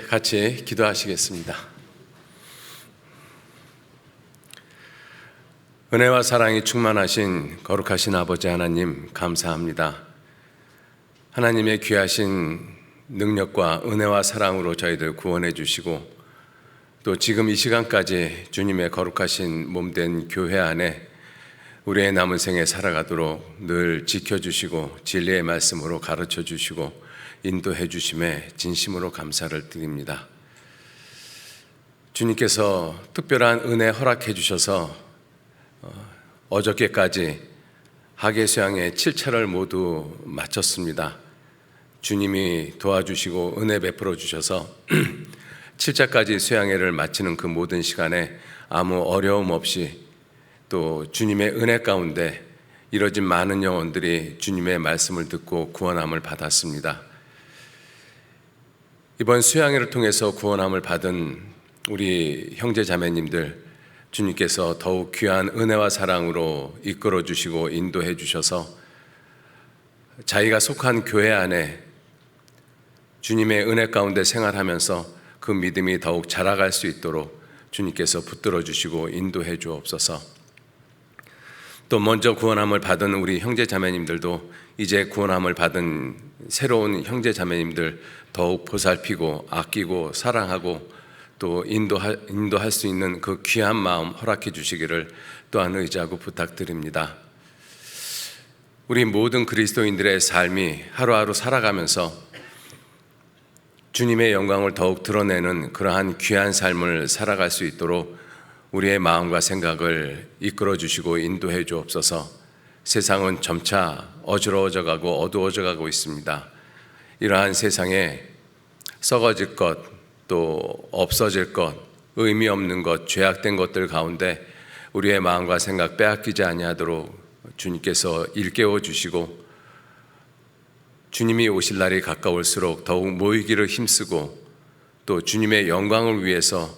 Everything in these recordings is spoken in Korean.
같이 기도하시겠습니다. 은혜와 사랑이 충만하신 거룩하신 아버지 하나님, 감사합니다. 하나님의 귀하신 능력과 은혜와 사랑으로 저희들 구원해 주시고, 또 지금 이 시간까지 주님의 거룩하신 몸된 교회 안에 우리의 남은 생에 살아가도록 늘 지켜주시고 진리의 말씀으로 가르쳐 주시고 인도해 주심에 진심으로 감사를 드립니다. 주님께서 특별한 은혜 허락해 주셔서 어저께까지 하계수양의 7차를 모두 마쳤습니다. 주님이 도와주시고 은혜 베풀어 주셔서 7차까지 수양회를 마치는 그 모든 시간에 아무 어려움 없이 또 주님의 은혜 가운데 이뤄진 많은 영혼들이 주님의 말씀을 듣고 구원함을 받았습니다. 이번 수양회를 통해서 구원함을 받은 우리 형제 자매님들, 주님께서 더욱 귀한 은혜와 사랑으로 이끌어 주시고 인도해 주셔서 자기가 속한 교회 안에 주님의 은혜 가운데 생활하면서 그 믿음이 더욱 자라갈 수 있도록 주님께서 붙들어 주시고 인도해 주옵소서. 또 먼저 구원함을 받은 우리 형제 자매님들도 이제 구원함을 받은 새로운 형제 자매님들 더욱 보살피고 아끼고 사랑하고 또 인도할 수 있는 그 귀한 마음 허락해 주시기를 또한 의지하고 부탁드립니다. 우리 모든 그리스도인들의 삶이 하루하루 살아가면서 주님의 영광을 더욱 드러내는 그러한 귀한 삶을 살아갈 수 있도록 우리의 마음과 생각을 이끌어 주시고 인도해 주옵소서. 세상은 점차 어지러워져 가고 어두워져 가고 있습니다. 이러한 세상에 썩어질 것, 또 없어질 것, 의미 없는 것, 죄악된 것들 가운데 우리의 마음과 생각 빼앗기지 아니하도록 주님께서 일깨워 주시고, 주님이 오실 날이 가까울수록 더욱 모이기를 힘쓰고 또 주님의 영광을 위해서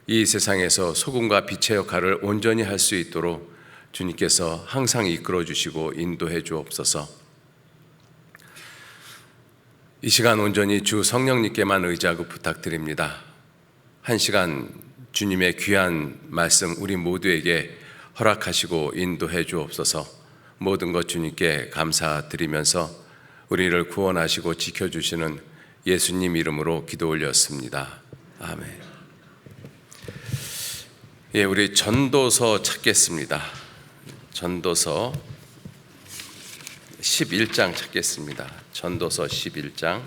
이 세상에서 소금과 빛의 역할을 온전히 할 수 있도록 주님께서 항상 이끌어 주시고 인도해 주옵소서. 이 시간 온전히 주 성령님께만 의지하고 부탁드립니다. 한 시간 주님의 귀한 말씀 우리 모두에게 허락하시고 인도해 주옵소서. 모든 것 주님께 감사드리면서 우리를 구원하시고 지켜주시는 예수님 이름으로 기도 올렸습니다. 아멘. 우리 전도서 찾겠습니다. 전도서 11장 찾겠습니다. 전도서 11장.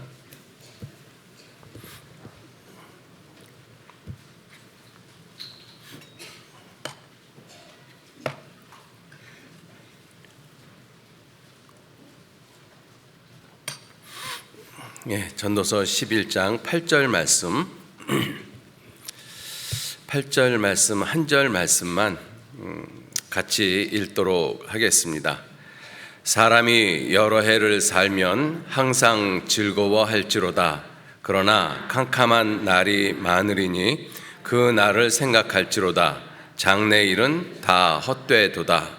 전도서 11장 8절 말씀. 8절 말씀 한 절 말씀만 같이 읽도록 하겠습니다. 사람이 여러 해를 살면 항상 즐거워할지로다. 그러나 캄캄한 날이 많으리니 그 날을 생각할지로다. 장래일은 다 헛되도다.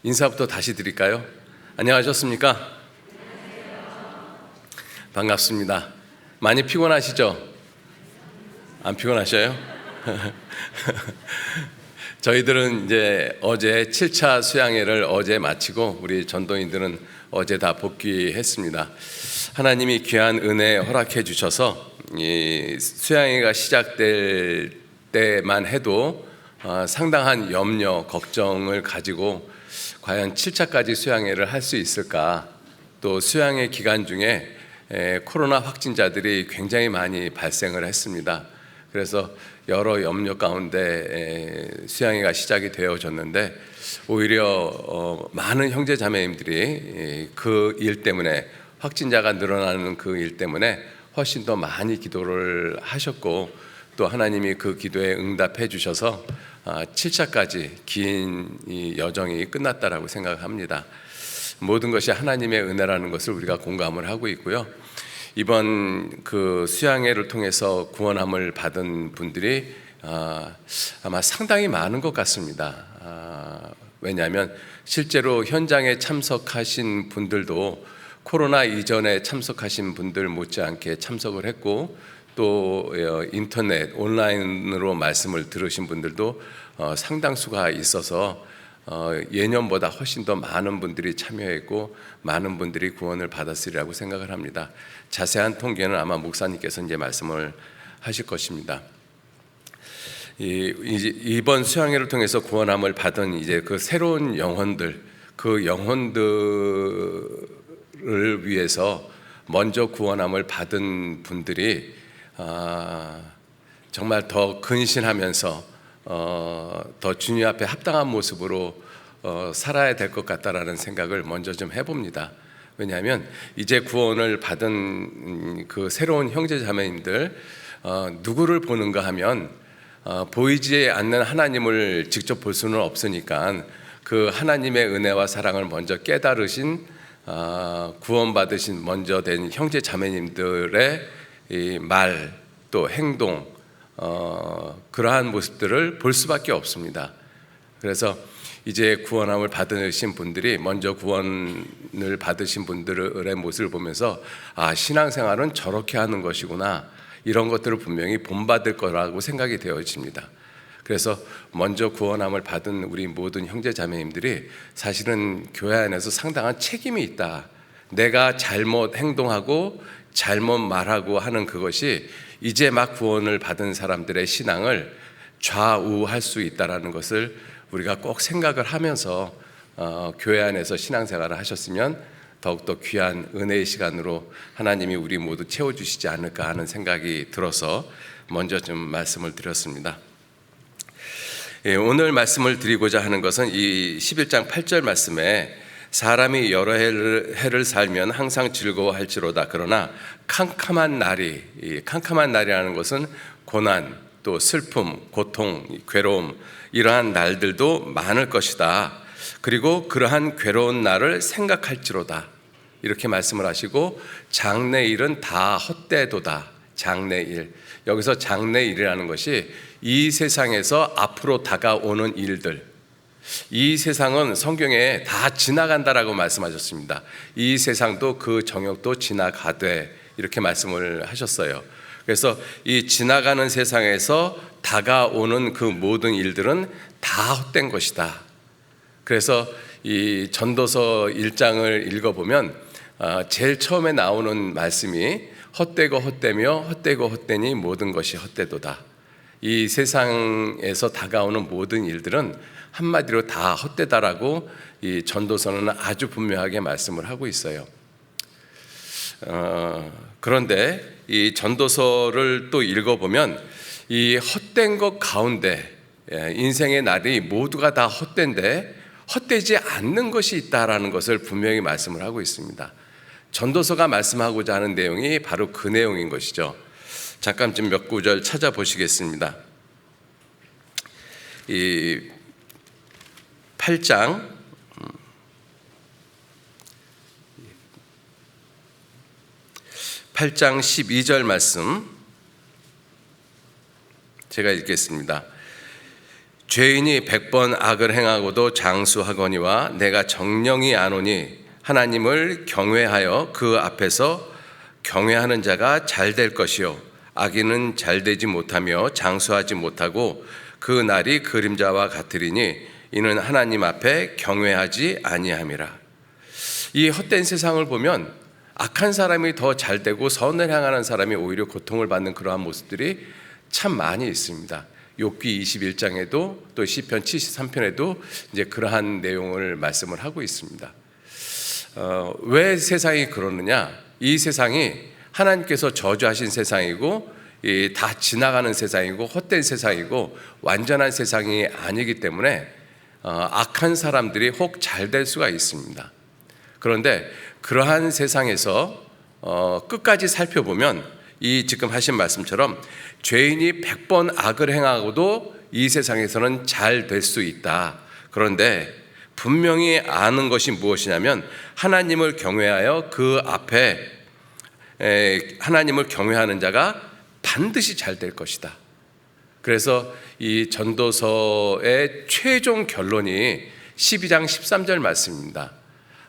인사부터 다시 드릴까요? 안녕하셨습니까? 반갑습니다. 많이 피곤하시죠? 안 피곤하셔요? 저희들은 이제 어제 7차 수양회를 어제 마치고 우리 전도인들은 어제 다 복귀했습니다. 하나님이 귀한 은혜 허락해 주셔서 이 수양회가 시작될 때만 해도 상당한 염려, 걱정을 가지고 과연 7차까지 수양회를 할 수 있을까? 또 수양회 기간 중에 코로나 확진자들이 굉장히 많이 발생을 했습니다. 그래서 여러 염려 가운데 수양회가 시작이 되어졌는데 오히려 많은 형제 자매님들이 그 일 때문에 확진자가 늘어나는 그 일 때문에 훨씬 더 많이 기도를 하셨고 또 하나님이 그 기도에 응답해 주셔서 7차까지 긴 이 여정이 끝났다라고 생각합니다. 모든 것이 하나님의 은혜라는 것을 우리가 공감을 하고 있고요. 이번 그 수양회를 통해서 구원함을 받은 분들이 아마 상당히 많은 것 같습니다. 왜냐하면 실제로 현장에 참석하신 분들도 코로나 이전에 참석하신 분들 못지않게 참석을 했고, 또 인터넷 온라인으로 말씀을 들으신 분들도 상당수가 있어서 예년보다 훨씬 더 많은 분들이 참여했고 많은 분들이 구원을 받았으리라고 생각을 합니다. 자세한 통계는 아마 목사님께서 이제 말씀을 하실 것입니다. 이번 수양회를 통해서 구원함을 받은 이제 그 새로운 영혼들, 그 영혼들을 위해서 먼저 구원함을 받은 분들이 정말 더 근신하면서 더 주님 앞에 합당한 모습으로 살아야 될 것 같다라는 생각을 먼저 좀 해봅니다. 왜냐하면 이제 구원을 받은 그 새로운 형제자매님들 누구를 보는가 하면 보이지 않는 하나님을 직접 볼 수는 없으니까 그 하나님의 은혜와 사랑을 먼저 깨달으신 구원받으신 먼저 된 형제자매님들의 이 말 또 행동 그러한 모습들을 볼 수밖에 없습니다. 그래서 이제 구원함을 받으신 분들이 먼저 구원을 받으신 분들의 모습을 보면서 신앙생활은 저렇게 하는 것이구나, 이런 것들을 분명히 본받을 거라고 생각이 되어집니다. 그래서 먼저 구원함을 받은 우리 모든 형제자매님들이 사실은 교회 안에서 상당한 책임이 있다. 내가 잘못 행동하고 잘못 말하고 하는 그것이 이제 막 구원을 받은 사람들의 신앙을 좌우할 수 있다는 것을 우리가 꼭 생각을 하면서 교회 안에서 신앙생활을 하셨으면 더욱더 귀한 은혜의 시간으로 하나님이 우리 모두 채워주시지 않을까 하는 생각이 들어서 먼저 좀 말씀을 드렸습니다. 오늘 말씀을 드리고자 하는 것은 이 11장 8절 말씀에 사람이 여러 해를 살면 항상 즐거워할지로다. 그러나 캄캄한 날이라는 것은 고난, 또 슬픔, 고통, 괴로움, 이러한 날들도 많을 것이다. 그리고 그러한 괴로운 날을 생각할지로다. 이렇게 말씀을 하시고 장래일은 다 헛되도다. 장래일. 여기서 장래일이라는 것이 이 세상에서 앞으로 다가오는 일들, 이 세상은 성경에 다 지나간다라고 말씀하셨습니다. 이 세상도 그 정욕도 지나가되, 이렇게 말씀을 하셨어요. 그래서 이 지나가는 세상에서 다가오는 그 모든 일들은 다 헛된 것이다. 그래서 이 전도서 1장을 읽어보면 제일 처음에 나오는 말씀이 헛되고 헛되며 헛되고 헛되니 모든 것이 헛되도다. 이 세상에서 다가오는 모든 일들은 한마디로 다 헛되다라고 이 전도서는 아주 분명하게 말씀을 하고 있어요. 그런데 이 전도서를 또 읽어보면 이 헛된 것 가운데 인생의 날이 모두가 다 헛된데 헛되지 않는 것이 있다라는 것을 분명히 말씀을 하고 있습니다. 전도서가 말씀하고자 하는 내용이 바로 그 내용인 것이죠. 잠깐 좀 몇 구절 찾아보시겠습니다. 이 8장 12절 말씀 제가 읽겠습니다. 죄인이 100번 악을 행하고도 장수하거니와 내가 정령이 아노니 하나님을 경외하여 그 앞에서 경외하는 자가 잘 될 것이요 악인은 잘 되지 못하며 장수하지 못하고 그 날이 그림자와 같으리니 이는 하나님 앞에 경외하지 아니함이라. 이 헛된 세상을 보면 악한 사람이 더 잘 되고 선을 향하는 사람이 오히려 고통을 받는 그러한 모습들이 참 많이 있습니다. 욥기 21장에도 또 시편 73편에도 이제 그러한 내용을 말씀을 하고 있습니다. 왜 세상이 그러느냐? 이 세상이 하나님께서 저주하신 세상이고 다 지나가는 세상이고 헛된 세상이고 완전한 세상이 아니기 때문에 악한 사람들이 혹 잘 될 수가 있습니다. 그런데 그러한 세상에서 끝까지 살펴보면 이 지금 하신 말씀처럼 죄인이 100번 악을 행하고도 이 세상에서는 잘 될 수 있다. 그런데 분명히 아는 것이 무엇이냐면 하나님을 경외하여 그 앞에 하나님을 경외하는 자가 반드시 잘 될 것이다. 그래서 이 전도서의 최종 결론이 12장 13절 말씀입니다.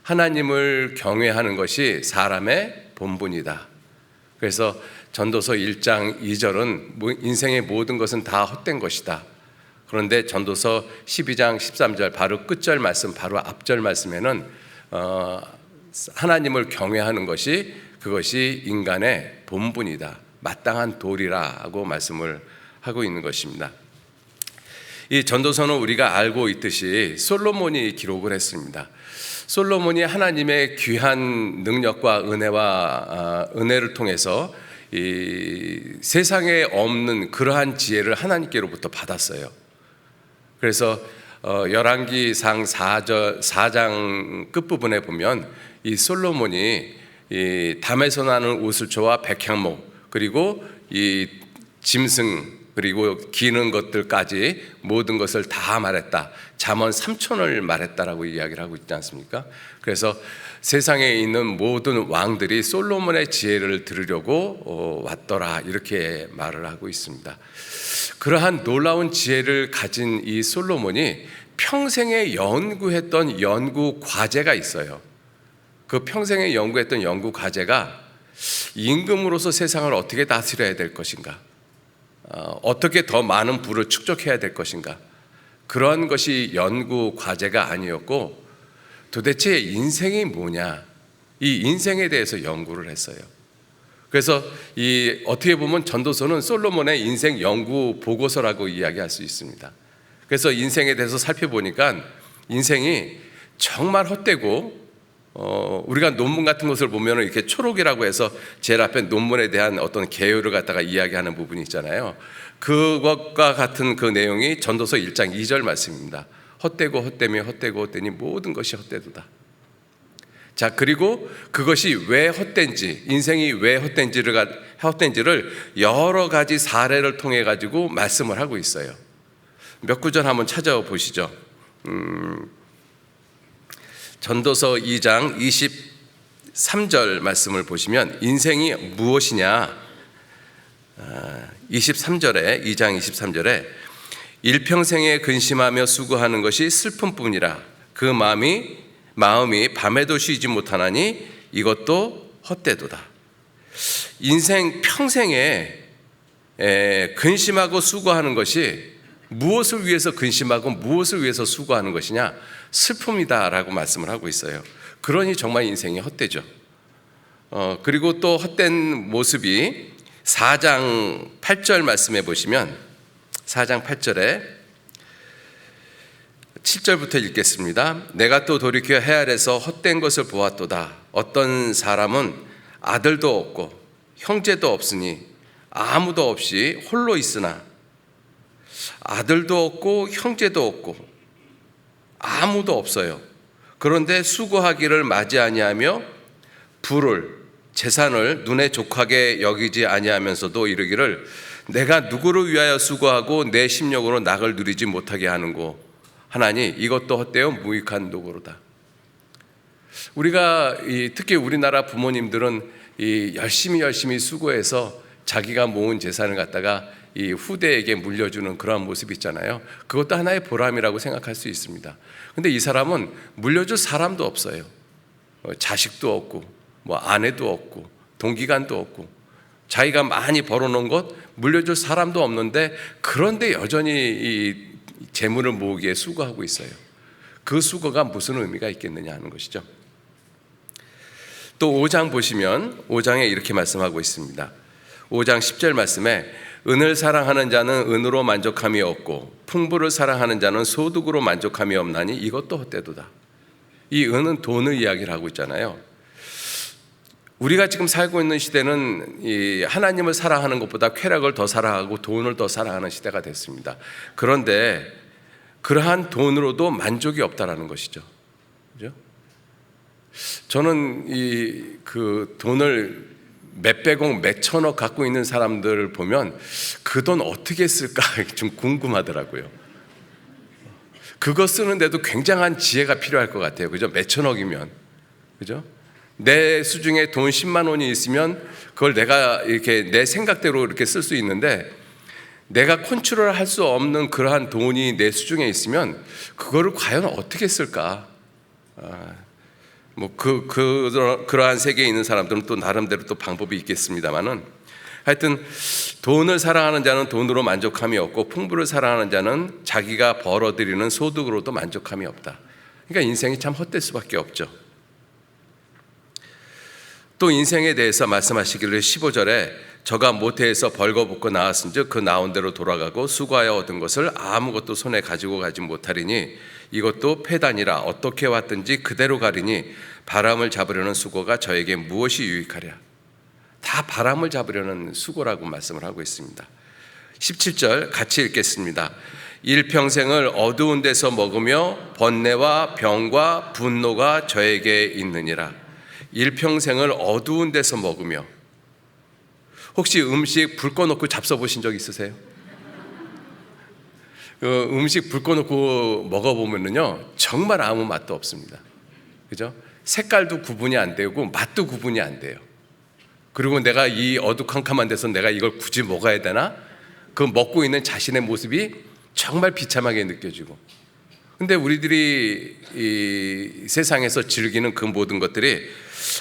하나님을 경외하는 것이 사람의 본분이다. 그래서 전도서 1장 2절은 인생의 모든 것은 다 헛된 것이다. 그런데 전도서 12장 13절 바로 끝절 말씀, 바로 앞절 말씀에는 하나님을 경외하는 것이 그것이 인간의 본분이다. 마땅한 도리라고 말씀을 하고 있는 것입니다. 이 전도서는 우리가 알고 있듯이 솔로몬이 기록을 했습니다. 솔로몬이 하나님의 귀한 능력과 은혜를 통해서 이 세상에 없는 그러한 지혜를 하나님께로부터 받았어요. 그래서 열왕기상 4장 끝부분에 보면 이 솔로몬이 이 담에서 나는 우슬초와 백향목 그리고 이 짐승 그리고 기는 것들까지 모든 것을 다 말했다. 잠언 3촌을 말했다라고 이야기를 하고 있지 않습니까? 그래서 세상에 있는 모든 왕들이 솔로몬의 지혜를 들으려고 왔더라 이렇게 말을 하고 있습니다. 그러한 놀라운 지혜를 가진 이 솔로몬이 평생에 연구했던 연구 과제가 있어요. 그 평생에 연구했던 연구 과제가 임금으로서 세상을 어떻게 다스려야 될 것인가, 어떻게 더 많은 부를 축적해야 될 것인가, 그런 것이 연구 과제가 아니었고 도대체 인생이 뭐냐, 이 인생에 대해서 연구를 했어요. 그래서 이 어떻게 보면 전도서는 솔로몬의 인생 연구 보고서라고 이야기할 수 있습니다. 그래서 인생에 대해서 살펴보니까 인생이 정말 헛되고 우리가 논문 같은 것을 보면 이렇게 초록이라고 해서 제일 앞에 논문에 대한 어떤 개요를 갖다가 이야기하는 부분이 있잖아요. 그것과 같은 그 내용이 전도서 1장 2절 말씀입니다. 헛되고 헛되며 헛되고 헛되니 모든 것이 헛되도다. 자, 그리고 그것이 왜 헛된지, 인생이 왜 헛된지를 여러 가지 사례를 통해 가지고 말씀을 하고 있어요. 몇 구절 한번 찾아보시죠. 전도서 2장 23절 말씀을 보시면 인생이 무엇이냐, 23절에 2장 23절에 일평생에 근심하며 수고하는 것이 슬픔뿐이라 그 마음이 밤에도 쉬지 못하나니 이것도 헛되도다. 인생 평생에 근심하고 수고하는 것이 무엇을 위해서 근심하고 무엇을 위해서 수고하는 것이냐, 슬픔이다라고 말씀을 하고 있어요. 그러니 정말 인생이 헛되죠. 그리고 또 헛된 모습이 4장 8절 말씀해 보시면 4장 8절에 7절부터 읽겠습니다. 내가 또 돌이켜 해 아래서 헛된 것을 보았도다. 어떤 사람은 아들도 없고 형제도 없으니 아무도 없이 홀로 있으나, 아들도 없고 형제도 없고 아무도 없어요. 그런데 수고하기를 맞이 아니하며 부를 재산을 눈에 족하게 여기지 아니하면서도 이르기를 내가 누구를 위하여 수고하고 내 심령으로 낙을 누리지 못하게 하는고 하나니 이것도 헛되어 무익한 노고로다. 우리가 특히 우리나라 부모님들은 열심히 수고해서 자기가 모은 재산을 갖다가 이 후대에게 물려주는 그러한 모습이 있잖아요. 그것도 하나의 보람이라고 생각할 수 있습니다. 근데 이 사람은 물려줄 사람도 없어요. 자식도 없고 뭐 아내도 없고 동기간도 없고 자기가 많이 벌어놓은 것 물려줄 사람도 없는데, 그런데 여전히 이 재물을 모으기에 수고하고 있어요. 그 수고가 무슨 의미가 있겠느냐 하는 것이죠. 또 5장 보시면 5장에 이렇게 말씀하고 있습니다. 5장 10절 말씀에 은을 사랑하는 자는 은으로 만족함이 없고 풍부를 사랑하는 자는 소득으로 만족함이 없나니 이것도 헛되도다. 이 은은 돈을 이야기를 하고 있잖아요. 우리가 지금 살고 있는 시대는 이 하나님을 사랑하는 것보다 쾌락을 더 사랑하고 돈을 더 사랑하는 시대가 됐습니다. 그런데 그러한 돈으로도 만족이 없다라는 것이죠. 그죠? 저는 그 돈을 몇백억, 몇천억 갖고 있는 사람들을 보면 그 돈 어떻게 쓸까 좀 궁금하더라고요. 그거 쓰는데도 굉장한 지혜가 필요할 것 같아요. 그죠? 몇천억이면. 그죠? 내 수중에 돈 10만 원이 있으면 그걸 내가 이렇게 내 생각대로 이렇게 쓸 수 있는데, 내가 컨트롤 할 수 없는 그러한 돈이 내 수중에 있으면 그거를 과연 어떻게 쓸까? 그러한 세계에 있는 사람들은 또 나름대로 또 방법이 있겠습니다만은, 하여튼 돈을 사랑하는 자는 돈으로 만족함이 없고 풍부를 사랑하는 자는 자기가 벌어들이는 소득으로도 만족함이 없다. 그러니까 인생이 참 헛될 수밖에 없죠. 또 인생에 대해서 말씀하시기를 15절에 저가 모태에서 벌거벗고 나왔은즉 그 나온 대로 돌아가고 수고하여 얻은 것을 아무것도 손에 가지고 가지 못하리니 이것도 패단이라 어떻게 왔든지 그대로 가리니 바람을 잡으려는 수고가 저에게 무엇이 유익하랴. 다 바람을 잡으려는 수고라고 말씀을 하고 있습니다. 17절 같이 읽겠습니다. 일평생을 어두운 데서 먹으며 번뇌와 병과 분노가 저에게 있느니라. 일평생을 어두운 데서 먹으며, 혹시 음식 불 꺼놓고 잡숴보신 적 있으세요? 음식 불 꺼놓고 먹어보면요 정말 아무 맛도 없습니다. 그죠? 색깔도 구분이 안 되고 맛도 구분이 안 돼요. 그리고 내가 이 어두컴컴한 데서 내가 이걸 굳이 먹어야 되나? 그 먹고 있는 자신의 모습이 정말 비참하게 느껴지고, 근데 우리들이 이 세상에서 즐기는 그 모든 것들이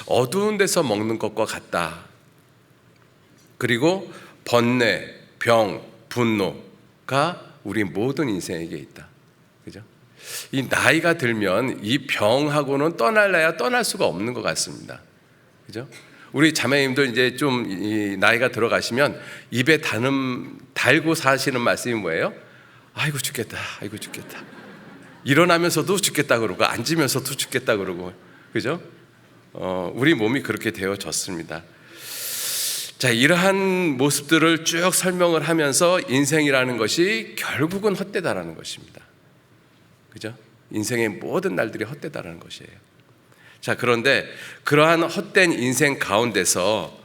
어두운 데서 먹는 것과 같다. 그리고 번뇌, 병, 분노가 우리 모든 인생에게 있다. 그죠? 이 나이가 들면 이 병하고는 떠날래야 떠날 수가 없는 것 같습니다. 그죠? 우리 자매님들 이제 좀 이 나이가 들어가시면 입에 달고 사시는 말씀이 뭐예요? 아이고 죽겠다, 아이고 죽겠다. 일어나면서도 죽겠다 그러고 앉으면서도 죽겠다 그러고, 그죠? 우리 몸이 그렇게 되어졌습니다. 자, 이러한 모습들을 쭉 설명을 하면서 인생이라는 것이 결국은 헛되다라는 것입니다. 그죠? 인생의 모든 날들이 헛되다라는 것이에요. 자, 그런데 그러한 헛된 인생 가운데서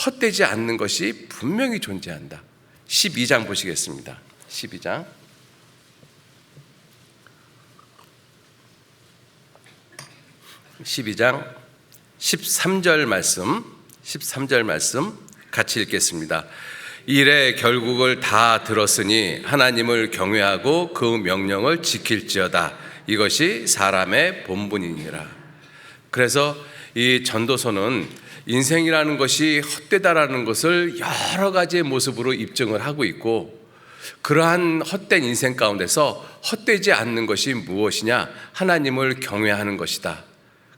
헛되지 않는 것이 분명히 존재한다. 12장 보시겠습니다. 12장 13절 말씀 같이 읽겠습니다. 일의 결국을 다 들었으니 하나님을 경외하고 그 명령을 지킬지어다. 이것이 사람의 본분이니라. 그래서 이 전도서는 인생이라는 것이 헛되다라는 것을 여러 가지의 모습으로 입증을 하고 있고, 그러한 헛된 인생 가운데서 헛되지 않는 것이 무엇이냐? 하나님을 경외하는 것이다.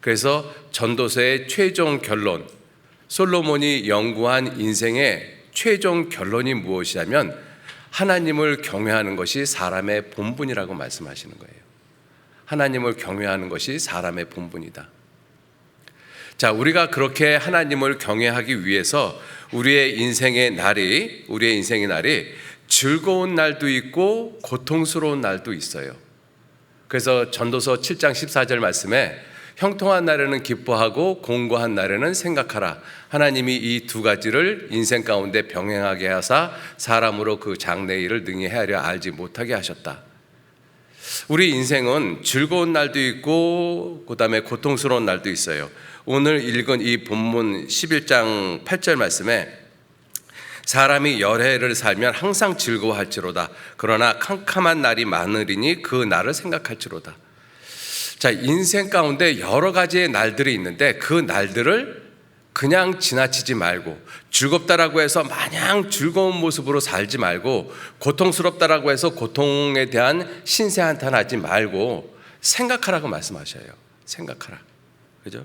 그래서 전도서의 최종 결론, 솔로몬이 연구한 인생의 최종 결론이 무엇이냐면 하나님을 경외하는 것이 사람의 본분이라고 말씀하시는 거예요. 하나님을 경외하는 것이 사람의 본분이다. 자, 우리가 그렇게 하나님을 경외하기 위해서 우리의 인생의 날이 즐거운 날도 있고 고통스러운 날도 있어요. 그래서 전도서 7장 14절 말씀에 형통한 날에는 기뻐하고 공고한 날에는 생각하라. 하나님이 이 두 가지를 인생 가운데 병행하게 하사 사람으로 그 장래 일을 능히 헤아려 알지 못하게 하셨다. 우리 인생은 즐거운 날도 있고 그다음에 고통스러운 날도 있어요. 오늘 읽은 이 본문 11장 8절 말씀에 사람이 열해를 살면 항상 즐거워할지로다. 그러나 캄캄한 날이 많으리니 그 날을 생각할지로다. 자, 인생 가운데 여러 가지의 날들이 있는데 그 날들을 그냥 지나치지 말고, 즐겁다라고 해서 마냥 즐거운 모습으로 살지 말고, 고통스럽다라고 해서 고통에 대한 신세한탄하지 말고 생각하라고 말씀하셔요. 생각하라. 그죠?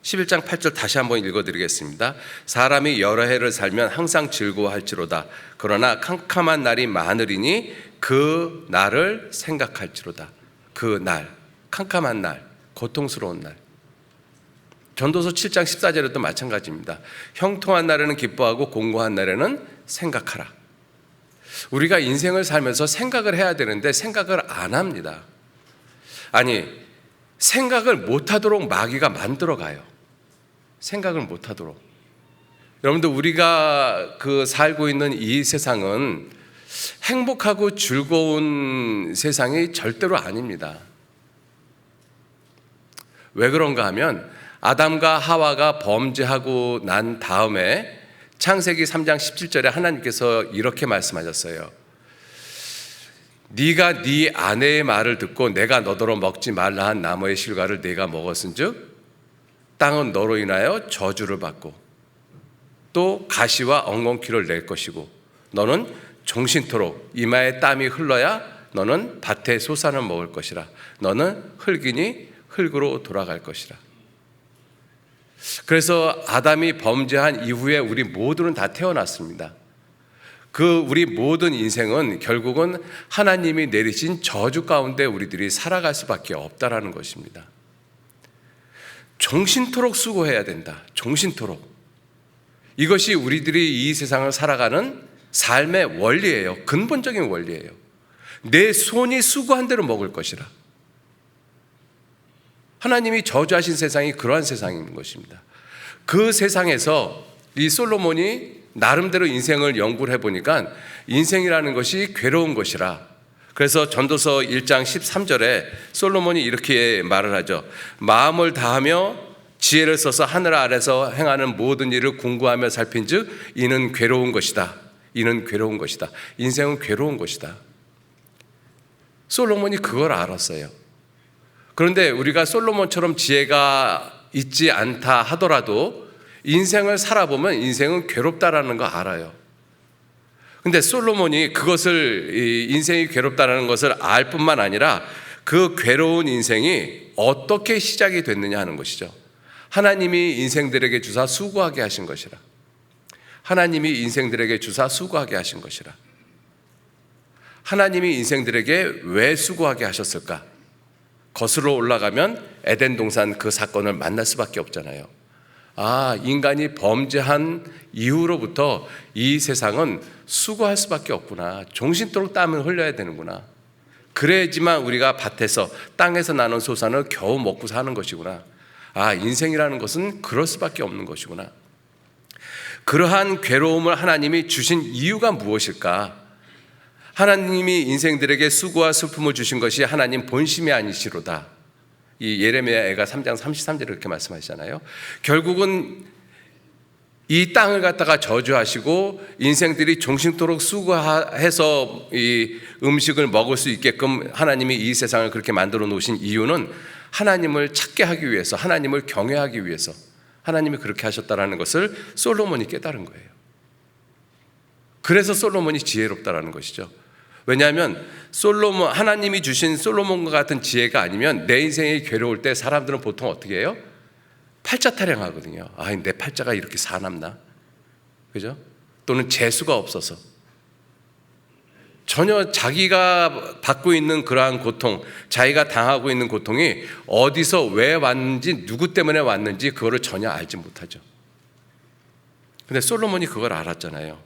11장 8절 다시 한번 읽어드리겠습니다. 사람이 여러 해를 살면 항상 즐거워할지로다. 그러나 캄캄한 날이 많으리니 그 날을 생각할지로다. 그 날, 캄캄한 날, 고통스러운 날. 전도서 7장 14절에도 마찬가지입니다. 형통한 날에는 기뻐하고 공고한 날에는 생각하라. 우리가 인생을 살면서 생각을 해야 되는데 생각을 안 합니다. 아니, 생각을 못하도록 마귀가 만들어가요. 생각을 못하도록. 여러분들, 우리가 살고 있는 이 세상은 행복하고 즐거운 세상이 절대로 아닙니다. 왜 그런가 하면 아담과 하와가 범죄하고 난 다음에 창세기 3장 17절에 하나님께서 이렇게 말씀하셨어요. 네가 네 아내의 말을 듣고 내가 너더러 먹지 말라 한 나무의 실과를 네가 먹었은즉 땅은 너로 인하여 저주를 받고 또 가시와 엉겅퀴를 낼 것이고 너는 종신토록 이마에 땀이 흘러야 너는 밭의 소산을 먹을 것이라. 너는 흙이니 흙으로 돌아갈 것이라. 그래서 아담이 범죄한 이후에 우리 모두는 다 태어났습니다. 그 우리 모든 인생은 결국은 하나님이 내리신 저주 가운데 우리들이 살아갈 수밖에 없다라는 것입니다. 종신토록 수고해야 된다. 종신토록. 이것이 우리들이 이 세상을 살아가는 삶의 원리예요. 근본적인 원리예요. 내 손이 수고한 대로 먹을 것이라. 하나님이 저주하신 세상이 그러한 세상인 것입니다. 그 세상에서 이 솔로몬이 나름대로 인생을 연구를 해보니까 인생이라는 것이 괴로운 것이라. 그래서 전도서 1장 13절에 솔로몬이 이렇게 말을 하죠. 마음을 다하며 지혜를 써서 하늘 아래서 행하는 모든 일을 궁구하며 살핀즉 이는 괴로운 것이다. 이는 괴로운 것이다. 인생은 괴로운 것이다. 솔로몬이 그걸 알았어요. 그런데 우리가 솔로몬처럼 지혜가 있지 않다 하더라도 인생을 살아보면 인생은 괴롭다라는 거 알아요. 근데 솔로몬이 그것을 인생이 괴롭다라는 것을 알 뿐만 아니라 그 괴로운 인생이 어떻게 시작이 됐느냐 하는 것이죠. 하나님이 인생들에게 주사 수고하게 하신 것이라. 하나님이 인생들에게 주사 수고하게 하신 것이라. 하나님이 인생들에게 왜 수고하게 하셨을까? 거슬러 올라가면 에덴 동산 그 사건을 만날 수밖에 없잖아요. 아, 인간이 범죄한 이후로부터 이 세상은 수고할 수밖에 없구나. 종신토록 땀을 흘려야 되는구나. 그래야지만 우리가 밭에서 땅에서 나는 소산을 겨우 먹고 사는 것이구나. 아, 인생이라는 것은 그럴 수밖에 없는 것이구나. 그러한 괴로움을 하나님이 주신 이유가 무엇일까? 하나님이 인생들에게 수고와 슬픔을 주신 것이 하나님 본심이 아니시로다. 이 예레미야가 3장 33절에 그렇게 말씀하시잖아요. 결국은 이 땅을 갖다가 저주하시고 인생들이 종신토록 수고해서 이 음식을 먹을 수 있게끔 하나님이 이 세상을 그렇게 만들어 놓으신 이유는 하나님을 찾게 하기 위해서, 하나님을 경외하기 위해서 하나님이 그렇게 하셨다는 것을 솔로몬이 깨달은 거예요. 그래서 솔로몬이 지혜롭다라는 것이죠. 왜냐하면 솔로몬, 하나님이 주신 솔로몬과 같은 지혜가 아니면 내 인생이 괴로울 때 사람들은 보통 어떻게 해요? 팔자 타령하거든요. 아, 내 팔자가 이렇게 사납나? 그죠? 또는 재수가 없어서. 전혀 자기가 받고 있는 그러한 고통, 자기가 당하고 있는 고통이 어디서 왜 왔는지, 누구 때문에 왔는지 그거를 전혀 알지 못하죠. 근데 솔로몬이 그걸 알았잖아요.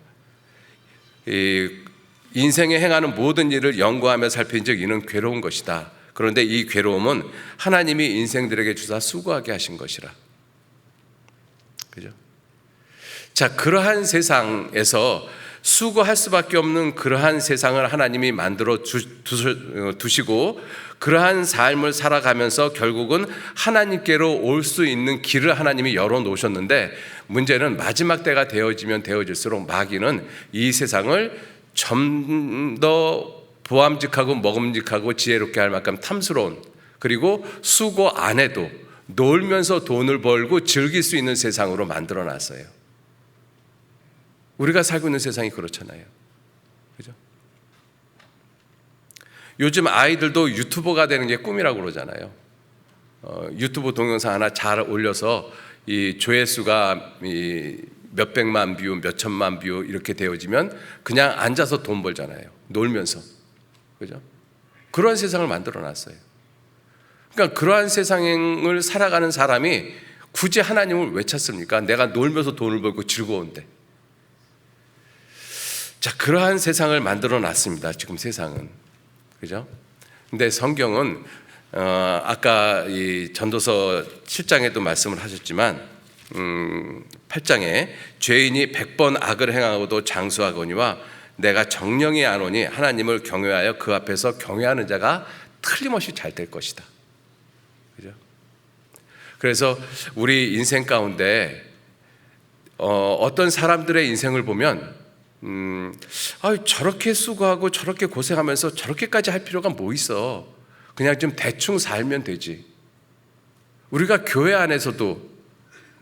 인생에 행하는 모든 일을 연구하며 살핀즉 이는 괴로운 것이다. 그런데 이 괴로움은 하나님이 인생들에게 주사 수고하게 하신 것이라. 그죠? 자, 그러한 세상에서 수고할 수밖에 없는 그러한 세상을 하나님이 만들어 두시고 그러한 삶을 살아가면서 결국은 하나님께로 올 수 있는 길을 하나님이 열어 놓으셨는데 문제는 마지막 때가 되어지면 되어질수록 마귀는 이 세상을 좀 더 보암직하고 먹음직하고 지혜롭게 할 만큼 탐스러운, 그리고 수고 안 해도 놀면서 돈을 벌고 즐길 수 있는 세상으로 만들어 놨어요. 우리가 살고 있는 세상이 그렇잖아요. 그죠? 요즘 아이들도 유튜버가 되는 게 꿈이라고 그러잖아요. 유튜브 동영상 하나 잘 올려서 이 조회수가 몇백만 뷰, 몇천만 뷰 이렇게 되어지면 그냥 앉아서 돈 벌잖아요. 놀면서. 그죠? 그런 세상을 만들어 놨어요. 그러니까 그러한 세상을 살아가는 사람이 굳이 하나님을 왜 찾습니까? 내가 놀면서 돈을 벌고 즐거운데. 자, 그러한 세상을 만들어 놨습니다. 지금 세상은. 그죠? 근데 성경은 아까 이 전도서 7장에도 말씀을 하셨지만 8장에 죄인이 100번 악을 행하고도 장수하거니와 내가 정령이 아노니 하나님을 경외하여 그 앞에서 경외하는 자가 틀림없이 잘 될 것이다. 그죠? 그래서 우리 인생 가운데 어떤 사람들의 인생을 보면 저렇게 수고하고 저렇게 고생하면서 저렇게까지 할 필요가 뭐 있어? 그냥 좀 대충 살면 되지. 우리가 교회 안에서도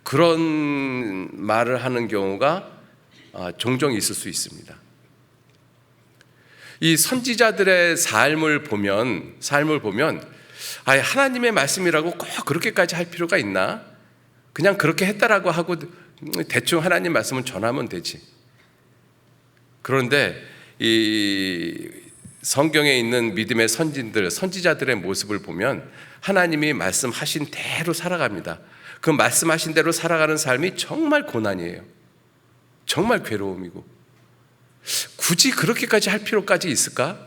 그런 말을 하는 경우가 종종 있을 수 있습니다. 이 선지자들의 삶을 보면 하나님의 말씀이라고 꼭 그렇게까지 할 필요가 있나? 그냥 그렇게 했다라고 하고 대충 하나님 말씀은 전하면 되지. 그런데 이 성경에 있는 믿음의 선지자들의 모습을 보면 하나님이 말씀하신 대로 살아갑니다. 그 말씀하신 대로 살아가는 삶이 정말 고난이에요. 정말 괴로움이고, 굳이 그렇게까지 할 필요까지 있을까?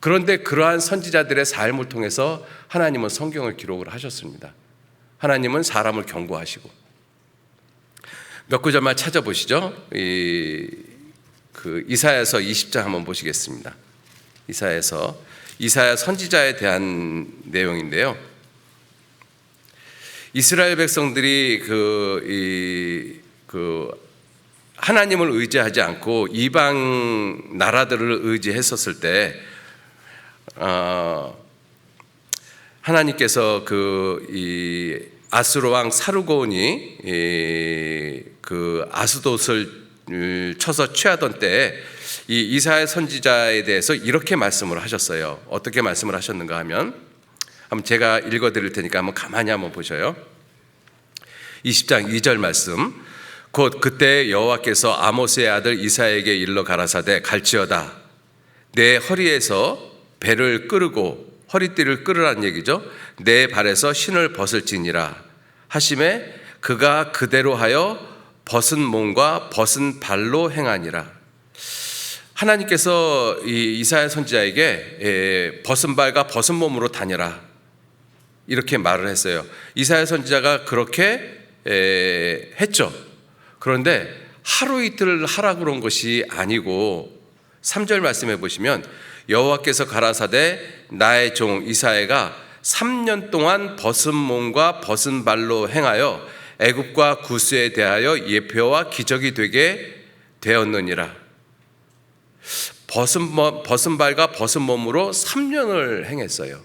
그런데 그러한 선지자들의 삶을 통해서 하나님은 성경을 기록을 하셨습니다. 하나님은 사람을 경고하시고. 몇 구절만 찾아보시죠. 이사야서 20장 한번 보시겠습니다. 이사야 선지자에 대한 내용인데요. 이스라엘 백성들이 하나님을 의지하지 않고 이방 나라들을 의지했었을 때, 하나님께서 아수르 왕 사르곤이 아스돗을 쳐서 취하던 때에 이 이사야 선지자에 대해서 이렇게 말씀을 하셨어요. 어떻게 말씀을 하셨는가 하면, 한번 제가 읽어드릴 테니까 한번 가만히 한번 보셔요. 20장 2절 말씀. 곧 그때 여호와께서 아모스의 아들 이사야에게 일러 가라사대, 갈지어다 내 허리에서 배를 끄르고, 허리띠를 끄르라는 얘기죠. 내 발에서 신을 벗을지니라 하심에 그가 그대로 하여 벗은 몸과 벗은 발로 행하니라. 하나님께서 이 이사야 선지자에게 벗은 발과 벗은 몸으로 다녀라 이렇게 말을 했어요. 이사야 선지자가 그렇게 했죠. 그런데 하루 이틀 하라고 그런 것이 아니고 3절 말씀해 보시면, 여호와께서 가라사대 나의 종 이사야가 3년 동안 벗은 몸과 벗은 발로 행하여 애굽과 구스에 대하여 예표와 기적이 되게 되었느니라. 벗은 발과 벗은 몸으로 3년을 행했어요.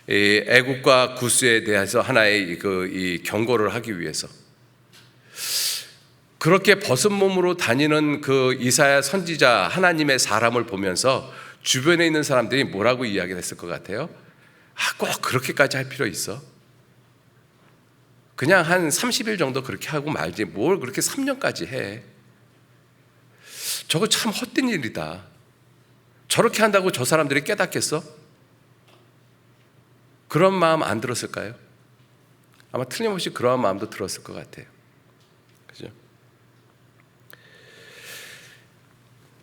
애굽과 구스에 대해서 하나의 이 경고를 하기 위해서. 그렇게 벗은 몸으로 다니는 그 이사야 선지자, 하나님의 사람을 보면서 주변에 있는 사람들이 뭐라고 이야기를 했을 것 같아요? 꼭 그렇게까지 할 필요 있어? 그냥 한 30일 정도 그렇게 하고 말지 뭘 그렇게 3년까지 해? 저거 참 헛된 일이다. 저렇게 한다고 저 사람들이 깨닫겠어? 그런 마음 안 들었을까요? 아마 틀림없이 그러한 마음도 들었을 것 같아요. 그죠?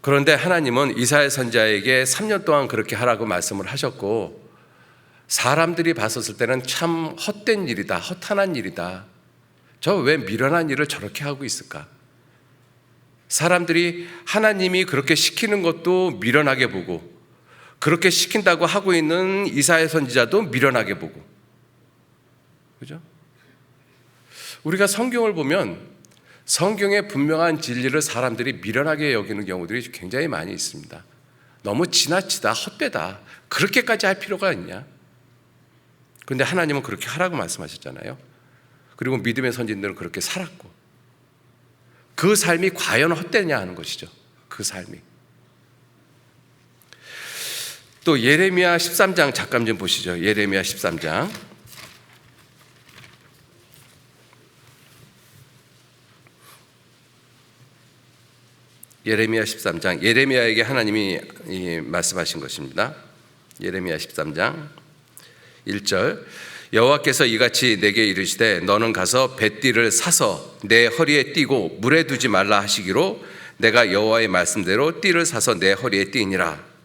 그런데 하나님은 이사야 선지자에게 3년 동안 그렇게 하라고 말씀을 하셨고, 사람들이 봤었을 때는 참 헛된 일이다, 허탄한 일이다. 저 왜 미련한 일을 저렇게 하고 있을까? 사람들이 하나님이 그렇게 시키는 것도 미련하게 보고, 그렇게 시킨다고 하고 있는 이사야 선지자도 미련하게 보고. 그죠? 우리가 성경을 보면 성경의 분명한 진리를 사람들이 미련하게 여기는 경우들이 굉장히 많이 있습니다. 너무 지나치다, 헛되다, 그렇게까지 할 필요가 있냐? 그런데 하나님은 그렇게 하라고 말씀하셨잖아요. 그리고 믿음의 선진들은 그렇게 살았고, 그 삶이 과연 헛되냐 하는 것이죠. 그 삶이. 또 예레미야 13장 잠깐 좀 보시죠. 예레미야 13장. 예레미야 13장. 예레미야에게 하나님이 말씀하신 것입니다. 예레미야 13장 1절. 여호와께서 이같이 내게 이르시되 너는 가서 뱃띠를 사서 내 허리에 띠고 물에 두지 말라 하시기로 내가 여호와의 말씀대로 띠를 사서 내 허리에 띠니라.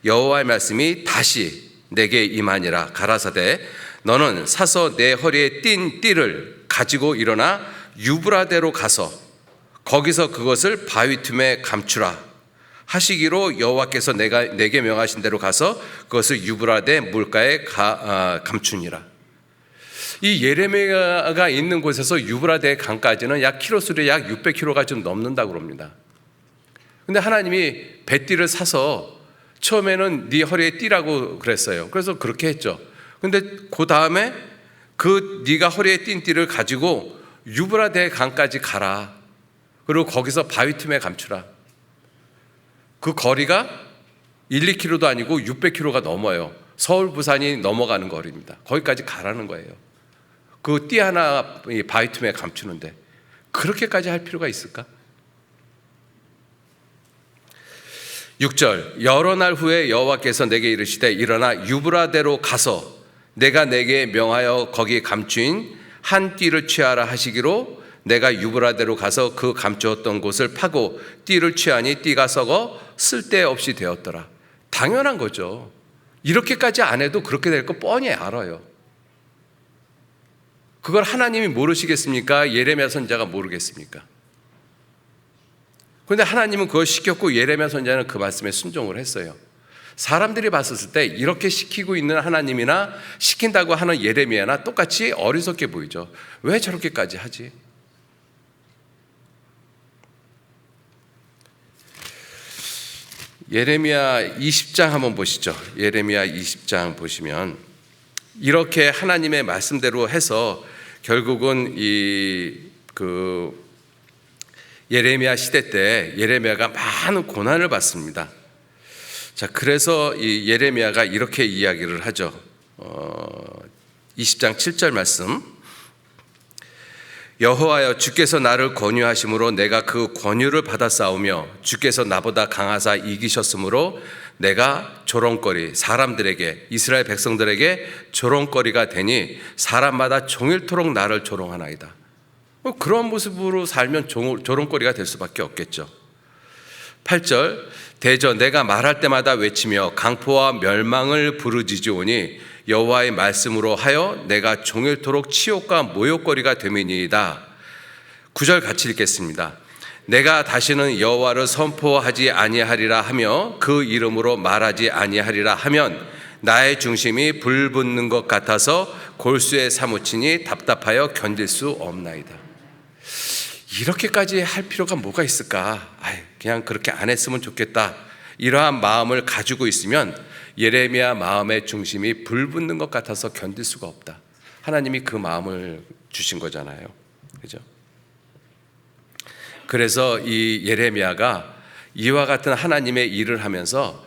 여호와의 말씀이 다시 내게 임하니라. 가라사대 너는 사서 내 허리에 띈 띠를 가지고 일어나 유브라데로 가서 거기서 그것을 바위 틈에 감추라 하시기로 여호와께서 내게 명하신 대로 가서 그것을 유브라데 물가에 감추니라. 이 예레미야가 있는 곳에서 유브라데 강까지는 약 키로수로 약 600km가 좀 넘는다고 합니다. 근데 하나님이 배띠를 사서 처음에는 네 허리에 띠라고 그랬어요. 그래서 그렇게 했죠. 근데 그 다음에 그 네가 허리에 띈 띠를 가지고 유브라데 강까지 가라. 그리고 거기서 바위 틈에 감추라. 그 거리가 1, 2km도 아니고 600km가 넘어요. 서울, 부산이 넘어가는 거리입니다. 거기까지 가라는 거예요. 그 띠 하나 바위 틈에 감추는데 그렇게까지 할 필요가 있을까? 6절, 여러 날 후에 여호와께서 내게 이르시되 일어나 유브라데로 가서 내가 내게 명하여 거기 감추인 한 띠를 취하라 하시기로 내가 유브라데로 가서 그 감추었던 곳을 파고 띠를 취하니 띠가 썩어 쓸데없이 되었더라. 당연한 거죠. 이렇게까지 안 해도 그렇게 될 거 뻔히 알아요. 그걸 하나님이 모르시겠습니까? 예레미야 선지자가 모르겠습니까? 그런데 하나님은 그걸 시켰고 예레미야 선지자는 그 말씀에 순종을 했어요. 사람들이 봤을 때 이렇게 시키고 있는 하나님이나 시킨다고 하는 예레미야나 똑같이 어리석게 보이죠. 왜 저렇게까지 하지? 예레미야 20장 한번 보시죠. 예레미야 20장 보시면 이렇게 하나님의 말씀대로 해서 결국은 예레미야 시대 때 예레미야가 많은 고난을 받습니다. 자, 그래서 이 예레미야가 이렇게 이야기를 하죠. 20장 7절 말씀. 여호와여, 주께서 나를 권유하심으로 내가 그 권유를 받아 싸우며 주께서 나보다 강하사 이기셨으므로 내가 조롱거리, 사람들에게, 이스라엘 백성들에게 조롱거리가 되니 사람마다 종일토록 나를 조롱하나이다. 그런 모습으로 살면 조롱거리가 될 수밖에 없겠죠. 8절, 대저 내가 말할 때마다 외치며 강포와 멸망을 부르짖으오니 여호와의 말씀으로 하여 내가 종일토록 치욕과 모욕거리가 됨이니이다. 9절 같이 읽겠습니다. 내가 다시는 여호와를 선포하지 아니하리라 하며 그 이름으로 말하지 아니하리라 하면 나의 중심이 불 붙는 것 같아서 골수에 사무치니 답답하여 견딜 수 없나이다. 이렇게까지 할 필요가 뭐가 있을까? 그냥 그렇게 안 했으면 좋겠다. 이러한 마음을 가지고 있으면 예레미야 마음의 중심이 불 붙는 것 같아서 견딜 수가 없다. 하나님이 그 마음을 주신 거잖아요. 그죠? 그래서 이 예레미야가 이와 같은 하나님의 일을 하면서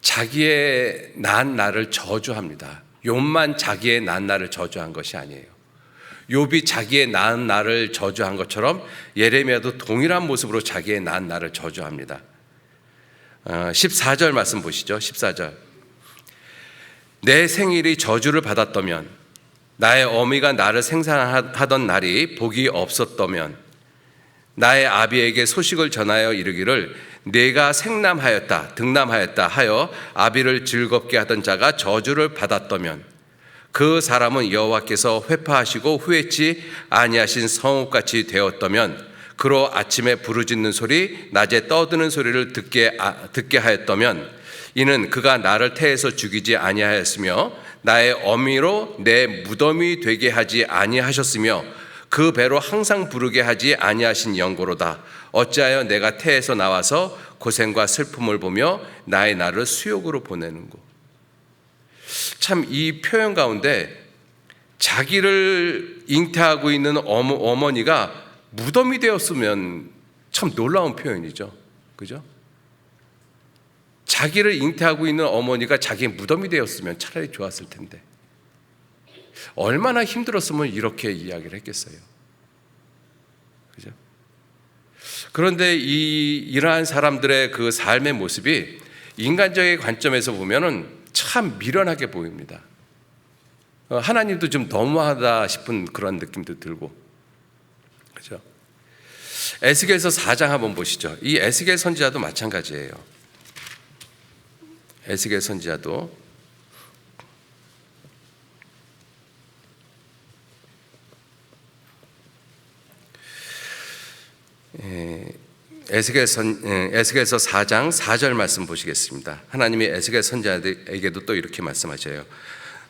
자기의 난 나를 저주합니다. 욥만 자기의 난 나를 저주한 것이 아니에요. 욥이 자기의 난 나를 저주한 것처럼 예레미야도 동일한 모습으로 자기의 난 나를 저주합니다. 14절 말씀 보시죠. 14절. 내 생일이 저주를 받았다면, 나의 어미가 나를 생산하던 날이 복이 없었다면, 나의 아비에게 소식을 전하여 이르기를 내가 생남하였다 득남하였다 하여 아비를 즐겁게 하던 자가 저주를 받았다면, 그 사람은 여호와께서 회파하시고 후회치 아니하신 성읍같이 되었다면, 그로 아침에 부르짖는 소리 낮에 떠드는 소리를 듣게 하였다면, 이는 그가 나를 태에서 죽이지 아니하였으며 나의 어미로 내 무덤이 되게 하지 아니하셨으며 그 배로 항상 부르게 하지 아니하신 영고로다. 어찌하여 내가 태에서 나와서 고생과 슬픔을 보며 나의 날을 수욕으로 보내는고. 참 이 표현 가운데 자기를 잉태하고 있는 어머니가 무덤이 되었으면 참 놀라운 표현이죠. 그죠? 자기를 잉태하고 있는 어머니가 자기의 무덤이 되었으면 차라리 좋았을 텐데 얼마나 힘들었으면 이렇게 이야기를 했겠어요. 그죠? 그런데 이러한 사람들의 그 삶의 모습이 인간적인 관점에서 보면은 참 미련하게 보입니다. 하나님도 좀 너무하다 싶은 그런 느낌도 들고. 그죠? 에스겔서 4장 한번 보시죠. 이 에스겔 선지자도 마찬가지예요. 에스겔 선지자도 에스겔서 4장 4절 말씀 보시겠습니다. 하나님이 에스겔 선지자에게도 또 이렇게 말씀하셔요.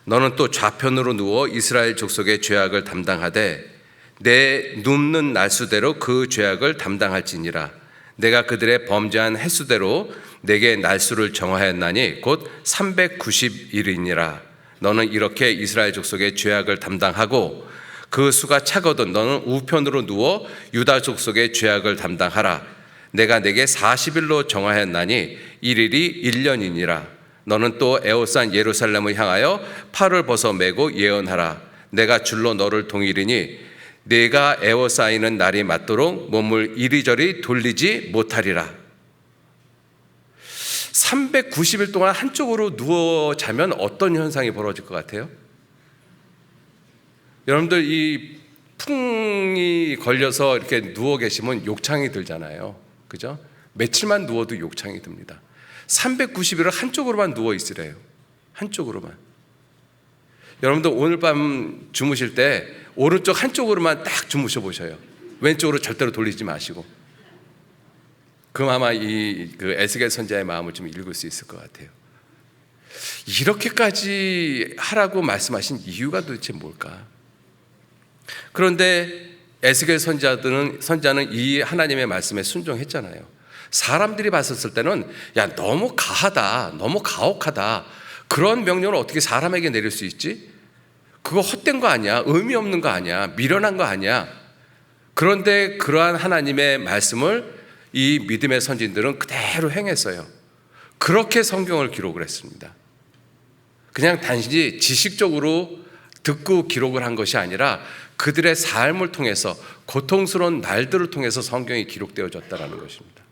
너는 또 좌편으로 누워 이스라엘 족속의 죄악을 담당하되 내 눕는 날수대로 그 죄악을 담당할지니라. 내가 그들의 범죄한 횟수대로 내게 날수를 정하였나니 곧 390일이니라. 너는 이렇게 이스라엘 족속의 죄악을 담당하고 그 수가 차거든 너는 우편으로 누워 유다 족속의 죄악을 담당하라. 내가 내게 40일로 정하였나니 1일이 1년이니라. 너는 또 에호산 예루살렘을 향하여 팔을 벗어 매고 예언하라. 내가 줄로 너를 동이리니 내가 에워싸이는 날이 맞도록 몸을 이리저리 돌리지 못하리라. 390일 동안 한쪽으로 누워 자면 어떤 현상이 벌어질 것 같아요? 여러분들 이 풍이 걸려서 이렇게 누워 계시면 욕창이 들잖아요. 그죠? 며칠만 누워도 욕창이 듭니다. 390일을 한쪽으로만 누워 있으래요. 한쪽으로만. 여러분들 오늘 밤 주무실 때 오른쪽 한쪽으로만 딱 주무셔 보셔요. 왼쪽으로 절대로 돌리지 마시고. 그럼 아마 그 에스겔 선지자의 마음을 좀 읽을 수 있을 것 같아요. 이렇게까지 하라고 말씀하신 이유가 도대체 뭘까? 그런데 에스겔 선지자는 이 하나님의 말씀에 순종했잖아요. 사람들이 봤었을 때는 야 너무 가하다, 너무 가혹하다. 그런 명령을 어떻게 사람에게 내릴 수 있지? 그거 헛된 거 아니야? 의미 없는 거 아니야? 미련한 거 아니야? 그런데 그러한 하나님의 말씀을 이 믿음의 선진들은 그대로 행했어요. 그렇게 성경을 기록을 했습니다. 그냥 단지 지식적으로 듣고 기록을 한 것이 아니라 그들의 삶을 통해서 고통스러운 날들을 통해서 성경이 기록되어졌다는 것입니다.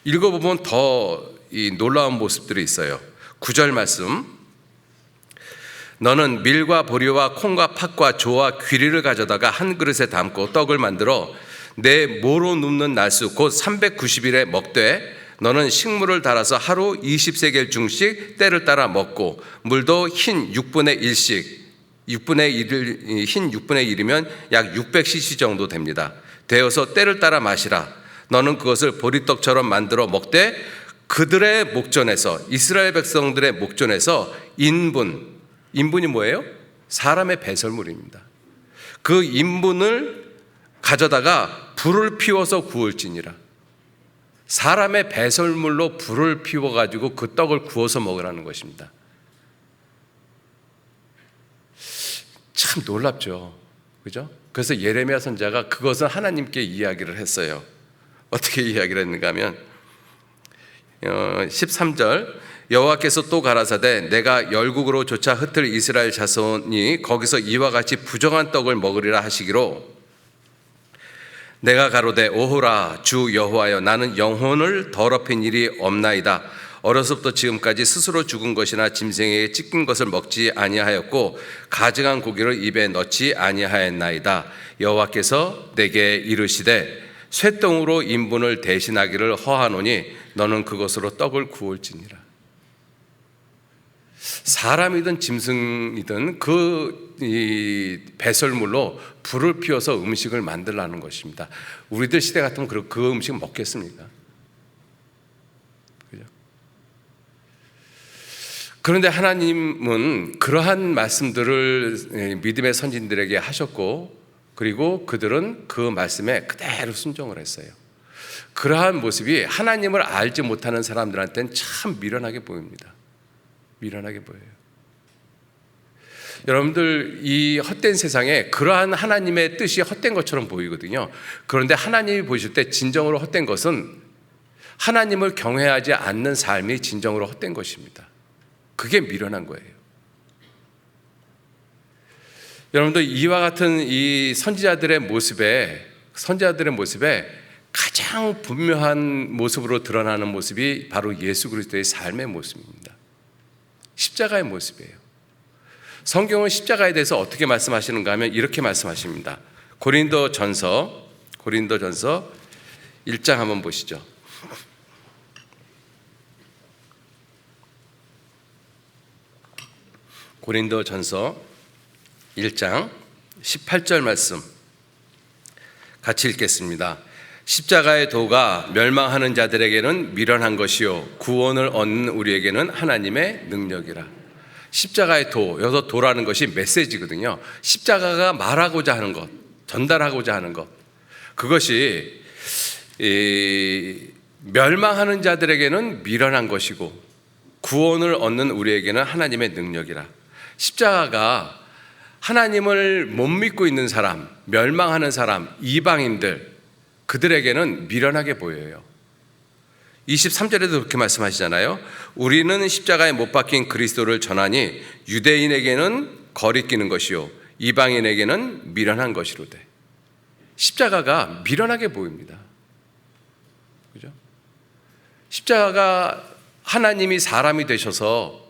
읽어보면 더 이 놀라운 모습들이 있어요. 9절 말씀. 너는 밀과 보리와 콩과 팥과 조와 귀리를 가져다가 한 그릇에 담고 떡을 만들어 내 모로 눕는 날수 곧 390일에 먹되 너는 식물을 달아서 하루 20세겔 중씩 때를 따라 먹고 물도 흰 6분의 1씩 흰 6분의 1이면 약 600cc 정도 됩니다. 되어서 때를 따라 마시라. 너는 그것을 보리떡처럼 만들어 먹되 그들의 목전에서 이스라엘 백성들의 목전에서 인분이 뭐예요? 사람의 배설물입니다. 그 인분을 가져다가 불을 피워서 구울지니라. 사람의 배설물로 불을 피워가지고 그 떡을 구워서 먹으라는 것입니다. 참 놀랍죠. 그죠? 그래서 예레미야 선지자가 그것은 하나님께 이야기를 했어요. 어떻게 이야기를 했는가 하면 13절 여호와께서 또 가라사대 내가 열국으로 조차 흩을 이스라엘 자손이 거기서 이와 같이 부정한 떡을 먹으리라 하시기로 내가 가로되 오호라 주 여호와여 나는 영혼을 더럽힌 일이 없나이다. 어려서부터 지금까지 스스로 죽은 것이나 짐승에게 찢긴 것을 먹지 아니하였고 가증한 고기를 입에 넣지 아니하였나이다. 여호와께서 내게 이르시되 쇠똥으로 인분을 대신하기를 허하노니 너는 그것으로 떡을 구울지니라. 사람이든 짐승이든 그 배설물로 불을 피워서 음식을 만들라는 것입니다. 우리들 시대 같으면 그 음식 먹겠습니까? 그죠? 그런데 하나님은 그러한 말씀들을 믿음의 선진들에게 하셨고 그리고 그들은 그 말씀에 그대로 순종을 했어요. 그러한 모습이 하나님을 알지 못하는 사람들한테는 참 미련하게 보입니다. 미련하게 보여요. 여러분들 이 헛된 세상에 그러한 하나님의 뜻이 헛된 것처럼 보이거든요. 그런데 하나님이 보실 때 진정으로 헛된 것은 하나님을 경외하지 않는 삶이 진정으로 헛된 것입니다. 그게 미련한 거예요. 여러분들 이와 같은 이 선지자들의 모습에 가장 분명한 모습으로 드러나는 모습이 바로 예수 그리스도의 삶의 모습입니다. 십자가의 모습이에요. 성경은 십자가에 대해서 어떻게 말씀하시는가 하면 이렇게 말씀하십니다. 고린도전서 1장 한번 보시죠. 고린도전서 1장 18절 말씀 같이 읽겠습니다. 십자가의 도가 멸망하는 자들에게는 미련한 것이요 구원을 얻는 우리에게는 하나님의 능력이라. 십자가의 도, 여기서 도라는 것이 메시지거든요. 십자가가 말하고자 하는 것, 전달하고자 하는 것, 그것이 멸망하는 자들에게는 미련한 것이고 구원을 얻는 우리에게는 하나님의 능력이라. 십자가가 하나님을 못 믿고 있는 사람, 멸망하는 사람, 이방인들, 그들에게는 미련하게 보여요. 23절에도 그렇게 말씀하시잖아요. 우리는 십자가에 못 박힌 그리스도를 전하니 유대인에게는 거리끼는 것이요 이방인에게는 미련한 것이로되. 십자가가 미련하게 보입니다. 그죠? 십자가가 하나님이 사람이 되셔서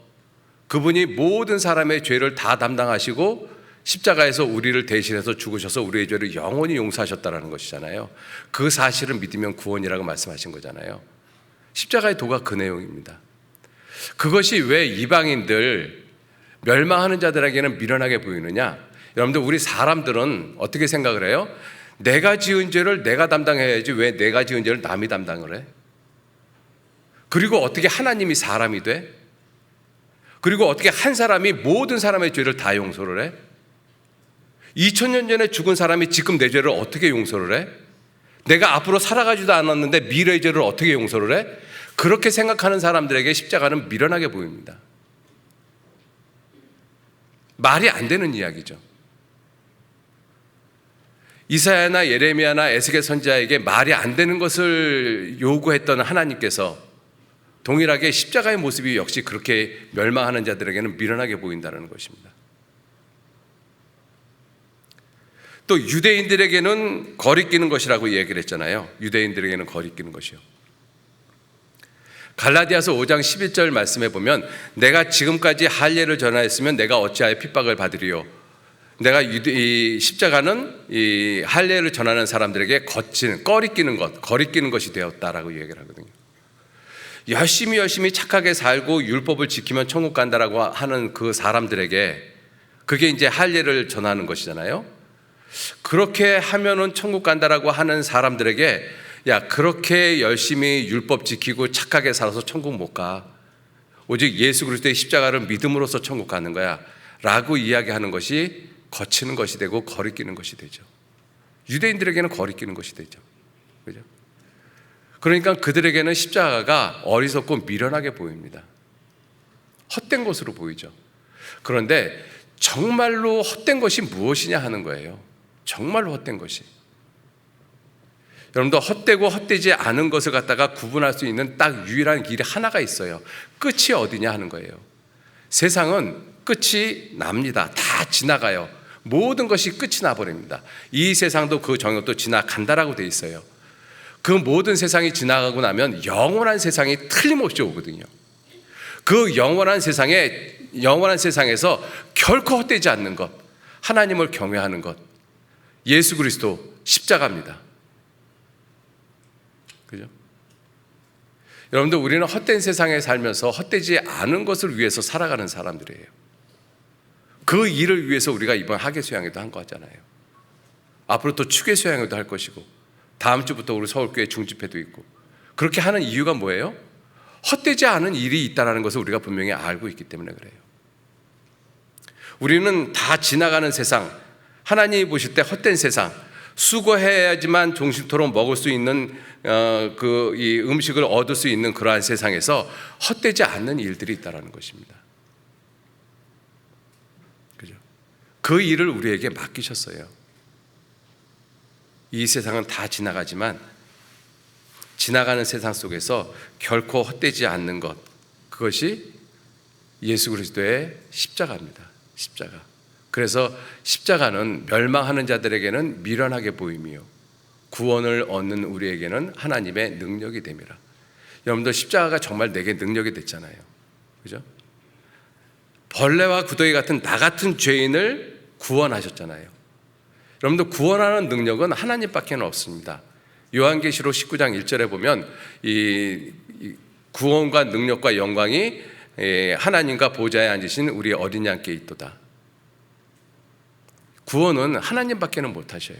그분이 모든 사람의 죄를 다 담당하시고 십자가에서 우리를 대신해서 죽으셔서 우리의 죄를 영원히 용서하셨다는 것이잖아요. 그 사실을 믿으면 구원이라고 말씀하신 거잖아요. 십자가의 도가 그 내용입니다. 그것이 왜 이방인들, 멸망하는 자들에게는 미련하게 보이느냐? 여러분들, 우리 사람들은 어떻게 생각을 해요? 내가 지은 죄를 내가 담당해야지 왜 내가 지은 죄를 남이 담당을 해? 그리고 어떻게 하나님이 사람이 돼? 그리고 어떻게 한 사람이 모든 사람의 죄를 다 용서를 해? 2000년 전에 죽은 사람이 지금 내 죄를 어떻게 용서를 해? 내가 앞으로 살아가지도 않았는데 미래의 죄를 어떻게 용서를 해? 그렇게 생각하는 사람들에게 십자가는 미련하게 보입니다. 말이 안 되는 이야기죠. 이사야나 예레미야나 에스겔 선지자에게 말이 안 되는 것을 요구했던 하나님께서 동일하게 십자가의 모습이 역시 그렇게 멸망하는 자들에게는 미련하게 보인다는 것입니다. 또 유대인들에게는 거리끼는 것이라고 얘기를 했잖아요. 유대인들에게는 거리끼는 것이요. 갈라디아서 5장 11절 말씀해 보면 내가 지금까지 할례를 전하였으면 내가 어찌하여 핍박을 받으리요. 내가 이 십자가는 이 할례를 전하는 사람들에게 거리끼는 것이 되었다라고 얘기를 하거든요. 열심히 착하게 살고 율법을 지키면 천국 간다라고 하는 그 사람들에게 그게 이제 할례를 전하는 것이잖아요. 그렇게 하면은 천국 간다라고 하는 사람들에게 야, 그렇게 열심히 율법 지키고 착하게 살아서 천국 못 가. 오직 예수 그리스도의 십자가를 믿음으로써 천국 가는 거야 라고 이야기하는 것이 거치는 것이 되고 거리끼는 것이 되죠. 유대인들에게는 거리끼는 것이 되죠. 그죠? 그러니까 그들에게는 십자가가 어리석고 미련하게 보입니다. 헛된 것으로 보이죠. 그런데 정말로 헛된 것이 무엇이냐 하는 거예요. 정말로 헛된 것이. 여러분도 헛되고 헛되지 않은 것을 갖다가 구분할 수 있는 딱 유일한 길이 하나가 있어요. 끝이 어디냐 하는 거예요. 세상은 끝이 납니다. 다 지나가요. 모든 것이 끝이 나버립니다. 이 세상도 그 정욕도 지나간다라고 돼 있어요. 그 모든 세상이 지나가고 나면 영원한 세상이 틀림없이 오거든요. 그 영원한 세상에서 결코 헛되지 않는 것, 하나님을 경외하는 것, 예수 그리스도 십자가입니다. 그죠? 여러분들, 우리는 헛된 세상에 살면서 헛되지 않은 것을 위해서 살아가는 사람들이에요. 그 일을 위해서 우리가 이번 학예 수양회도 한 거잖아요. 앞으로 또 축예 수양회도 할 것이고 다음 주부터 우리 서울교회 중집회도 있고. 그렇게 하는 이유가 뭐예요? 헛되지 않은 일이 있다는 것을 우리가 분명히 알고 있기 때문에 그래요. 우리는 다 지나가는 세상, 하나님이 보실 때 헛된 세상, 수고해야지만 종식토록 먹을 수 있는 이 음식을 얻을 수 있는 그러한 세상에서 헛되지 않는 일들이 있다는 것입니다. 그죠? 그 일을 우리에게 맡기셨어요. 이 세상은 다 지나가지만 지나가는 세상 속에서 결코 헛되지 않는 것, 그것이 예수 그리스도의 십자가입니다. 십자가. 그래서 십자가는 멸망하는 자들에게는 미련하게 보임이요 구원을 얻는 우리에게는 하나님의 능력이 됨이라. 여러분들, 십자가가 정말 내게 능력이 됐잖아요. 그죠? 벌레와 구더기 같은 나 같은 죄인을 구원하셨잖아요. 여러분들, 구원하는 능력은 하나님밖에 없습니다. 요한계시록 19장 1절에 보면 이 구원과 능력과 영광이 하나님과 보좌에 앉으신 우리 어린 양께 있도다. 구원은 하나님밖에는 못하셔요.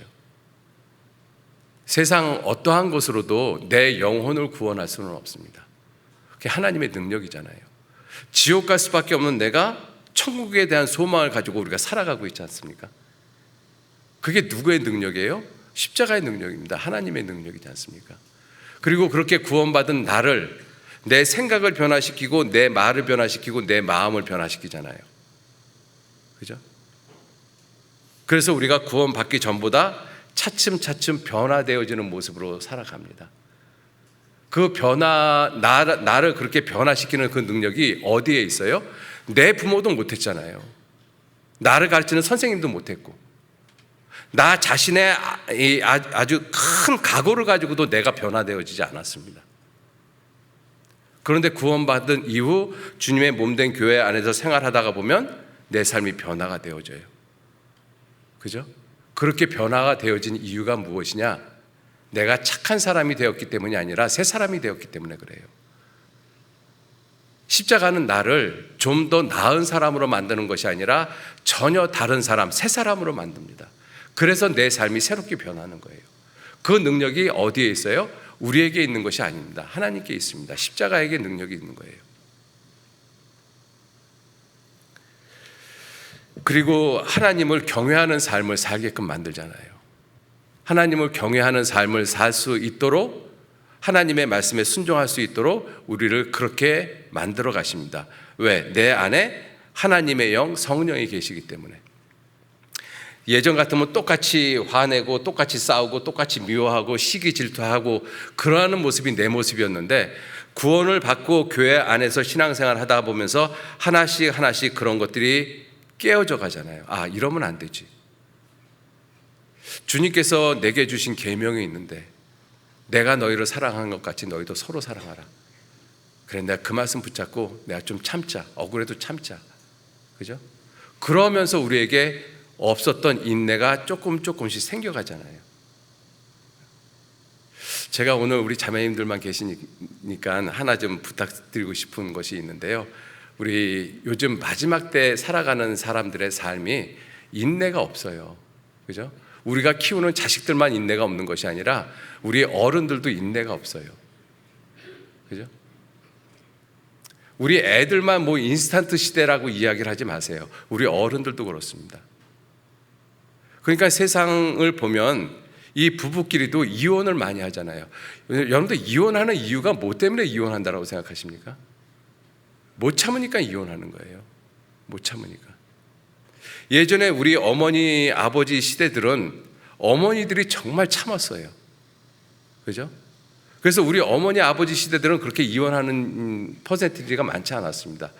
세상 어떠한 것으로도 내 영혼을 구원할 수는 없습니다. 그게 하나님의 능력이잖아요. 지옥 갈 수밖에 없는 내가 천국에 대한 소망을 가지고 우리가 살아가고 있지 않습니까? 그게 누구의 능력이에요? 십자가의 능력입니다. 하나님의 능력이지 않습니까? 그리고 그렇게 구원받은 나를, 내 생각을 변화시키고 내 말을 변화시키고 내 마음을 변화시키잖아요. 그죠? 그래서 우리가 구원받기 전보다 차츰차츰 변화되어지는 모습으로 살아갑니다. 그 나를 그렇게 변화시키는 그 능력이 어디에 있어요? 내 부모도 못했잖아요. 나를 가르치는 선생님도 못했고, 나 자신의 아주 큰 각오를 가지고도 내가 변화되어지지 않았습니다. 그런데 구원받은 이후 주님의 몸된 교회 안에서 생활하다가 보면 내 삶이 변화가 되어져요. 그죠? 그렇게 변화가 되어진 이유가 무엇이냐? 내가 착한 사람이 되었기 때문이 아니라 새 사람이 되었기 때문에 그래요. 십자가는 나를 좀 더 나은 사람으로 만드는 것이 아니라 전혀 다른 사람, 새 사람으로 만듭니다. 그래서 내 삶이 새롭게 변하는 거예요. 그 능력이 어디에 있어요? 우리에게 있는 것이 아닙니다. 하나님께 있습니다. 십자가에게 능력이 있는 거예요. 그리고 하나님을 경외하는 삶을 살게끔 만들잖아요. 하나님을 경외하는 삶을 살 수 있도록, 하나님의 말씀에 순종할 수 있도록 우리를 그렇게 만들어 가십니다. 왜? 내 안에 하나님의 영, 성령이 계시기 때문에. 예전 같으면 똑같이 화내고 똑같이 싸우고 똑같이 미워하고 시기 질투하고 그러하는 모습이 내 모습이었는데, 구원을 받고 교회 안에서 신앙생활 하다 보면서 하나씩 하나씩 그런 것들이 깨어져 가잖아요. 아, 이러면 안 되지. 주님께서 내게 주신 계명이 있는데 내가 너희를 사랑한 것 같이 너희도 서로 사랑하라. 그래, 내가 그 말씀 붙잡고 내가 좀 참자. 억울해도 참자. 그죠? 그러면서 우리에게 없었던 인내가 조금씩 생겨가잖아요. 제가 오늘 우리 자매님들만 계시니까 하나 좀 부탁드리고 싶은 것이 있는데요. 우리 요즘 마지막 때 살아가는 사람들의 삶이 인내가 없어요. 그죠? 우리가 키우는 자식들만 인내가 없는 것이 아니라 우리 어른들도 인내가 없어요. 그죠? 우리 애들만 뭐 인스턴트 시대라고 이야기를 하지 마세요. 우리 어른들도 그렇습니다. 그러니까 세상을 보면 이 부부끼리도 이혼을 많이 하잖아요. 여러분들 이혼하는 이유가 뭐 때문에 이혼한다고 생각하십니까? 못 참으니까 이혼하는 거예요. 못 참으니까. 예전에 우리 어머니 아버지 시대들은 어머니들이 정말 참았어요. 그죠? 그래서 우리 어머니 아버지 시대들은 그렇게 이혼하는 퍼센티지가 많지 않았습니다.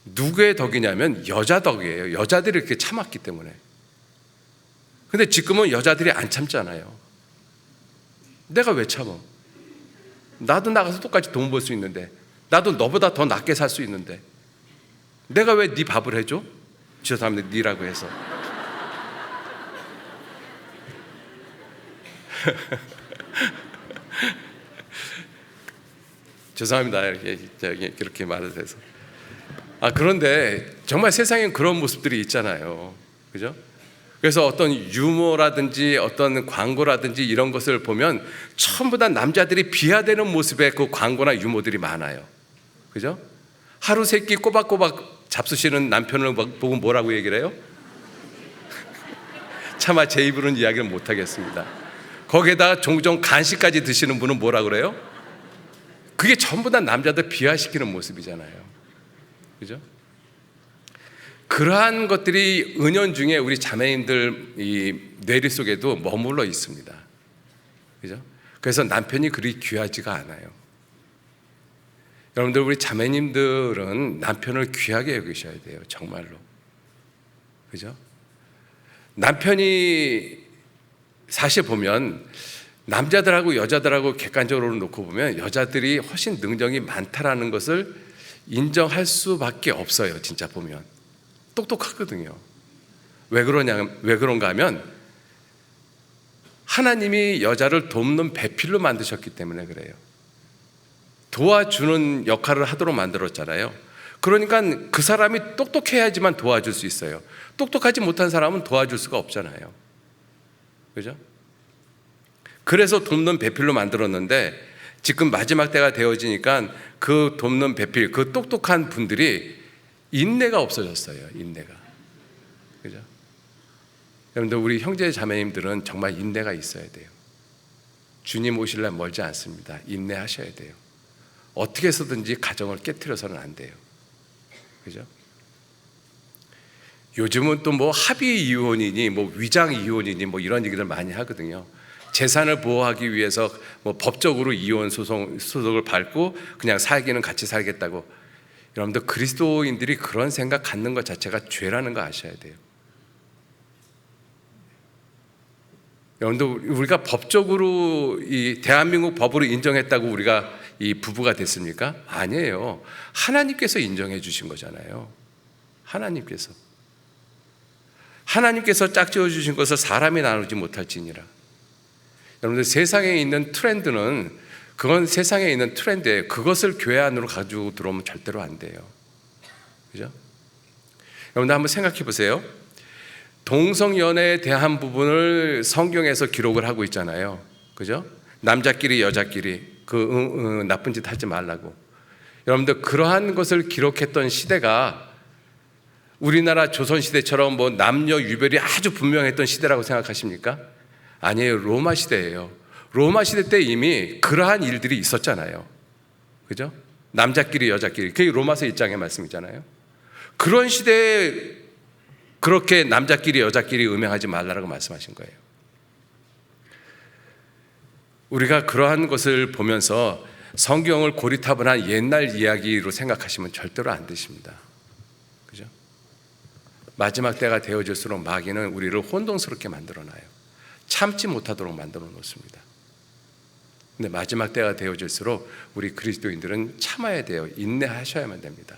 누구의 덕이냐면 여자 덕이에요. 여자들이 이렇게 참았기 때문에. 근데 지금은 여자들이 안 참잖아요. 내가 왜 참어? 나도 나가서 똑같이 돈 벌 수 있는데, 나도 너보다 더 낫게 살 수 있는데 내가 왜 네 밥을 해줘? 죄송합니다, 니라고 해서. 죄송합니다, 이렇게 말을 해서. 그런데 정말 세상엔 그런 모습들이 있잖아요. 그죠? 그래서 어떤 유머라든지 어떤 광고라든지 이런 것을 보면 전부 다 남자들이 비하되는 모습의 그 광고나 유머들이 많아요. 그죠? 하루 세 끼 꼬박꼬박 잡수시는 남편을 보고 뭐라고 얘기를 해요? 차마 제 입으로는 이야기를 못하겠습니다. 거기에다가 종종 간식까지 드시는 분은 뭐라 그래요? 그게 전부 다 남자들 비하시키는 모습이잖아요. 그죠? 그러한 것들이 은연중에 우리 자매님들 이 뇌리 속에도 머물러 있습니다. 그죠? 그래서 남편이 그리 귀하지가 않아요. 여러분들, 우리 자매님들은 남편을 귀하게 여기셔야 돼요. 정말로. 그죠? 남편이 사실 보면 남자들하고 여자들하고 객관적으로 놓고 보면 여자들이 훨씬 능력이 많다라는 것을 인정할 수밖에 없어요. 진짜 보면 똑똑하거든요. 왜 그런가 하면 하나님이 여자를 돕는 배필로 만드셨기 때문에 그래요. 도와주는 역할을 하도록 만들었잖아요. 그러니까 그 사람이 똑똑해야지만 도와줄 수 있어요. 똑똑하지 못한 사람은 도와줄 수가 없잖아요. 그죠? 그래서 돕는 배필로 만들었는데 지금 마지막 때가 되어지니까 그 돕는 배필, 그 똑똑한 분들이 인내가 없어졌어요. 인내가. 그죠? 여러분들, 우리 형제 자매님들은 정말 인내가 있어야 돼요. 주님 오실 날 멀지 않습니다. 인내하셔야 돼요. 어떻게 해서든지 가정을 깨트려서는 안 돼요. 그죠? 요즘은 또 뭐 합의 이혼이니 뭐 위장 이혼이니 뭐 이런 얘기를 많이 하거든요. 재산을 보호하기 위해서 뭐 법적으로 이혼 소송을 밟고 그냥 살기는 같이 살겠다고. 여러분들 그리스도인들이 그런 생각 갖는 것 자체가 죄라는 거 아셔야 돼요. 여러분들 우리가 법적으로 이 대한민국 법으로 인정했다고 우리가 이 부부가 됐습니까? 아니에요. 하나님께서 인정해 주신 거잖아요. 하나님께서 짝지어 주신 것을 사람이 나누지 못할지니라. 여러분들 세상에 있는 트렌드는 그건 세상에 있는 트렌드예요. 그것을 교회 안으로 가지고 들어오면 절대로 안 돼요. 그죠? 여러분들 한번 생각해 보세요. 동성연애에 대한 부분을 성경에서 기록을 하고 있잖아요. 그죠? 남자끼리 여자끼리 나쁜 짓 하지 말라고. 여러분들 그러한 것을 기록했던 시대가 우리나라 조선시대처럼 뭐 남녀 유별이 아주 분명했던 시대라고 생각하십니까? 아니에요. 로마 시대예요. 로마 시대 때 이미 그러한 일들이 있었잖아요. 그죠? 남자끼리 여자끼리. 그게 로마서 1장의 말씀이잖아요. 그런 시대에 그렇게 남자끼리 여자끼리 음행하지 말라고 말씀하신 거예요. 우리가 그러한 것을 보면서 성경을 고리타분한 옛날 이야기로 생각하시면 절대로 안 되십니다. 그죠? 마지막 때가 되어질수록 마귀는 우리를 혼동스럽게 만들어놔요. 참지 못하도록 만들어 놓습니다. 근데 마지막 때가 되어질수록 우리 그리스도인들은 참아야 돼요. 인내하셔야만 됩니다.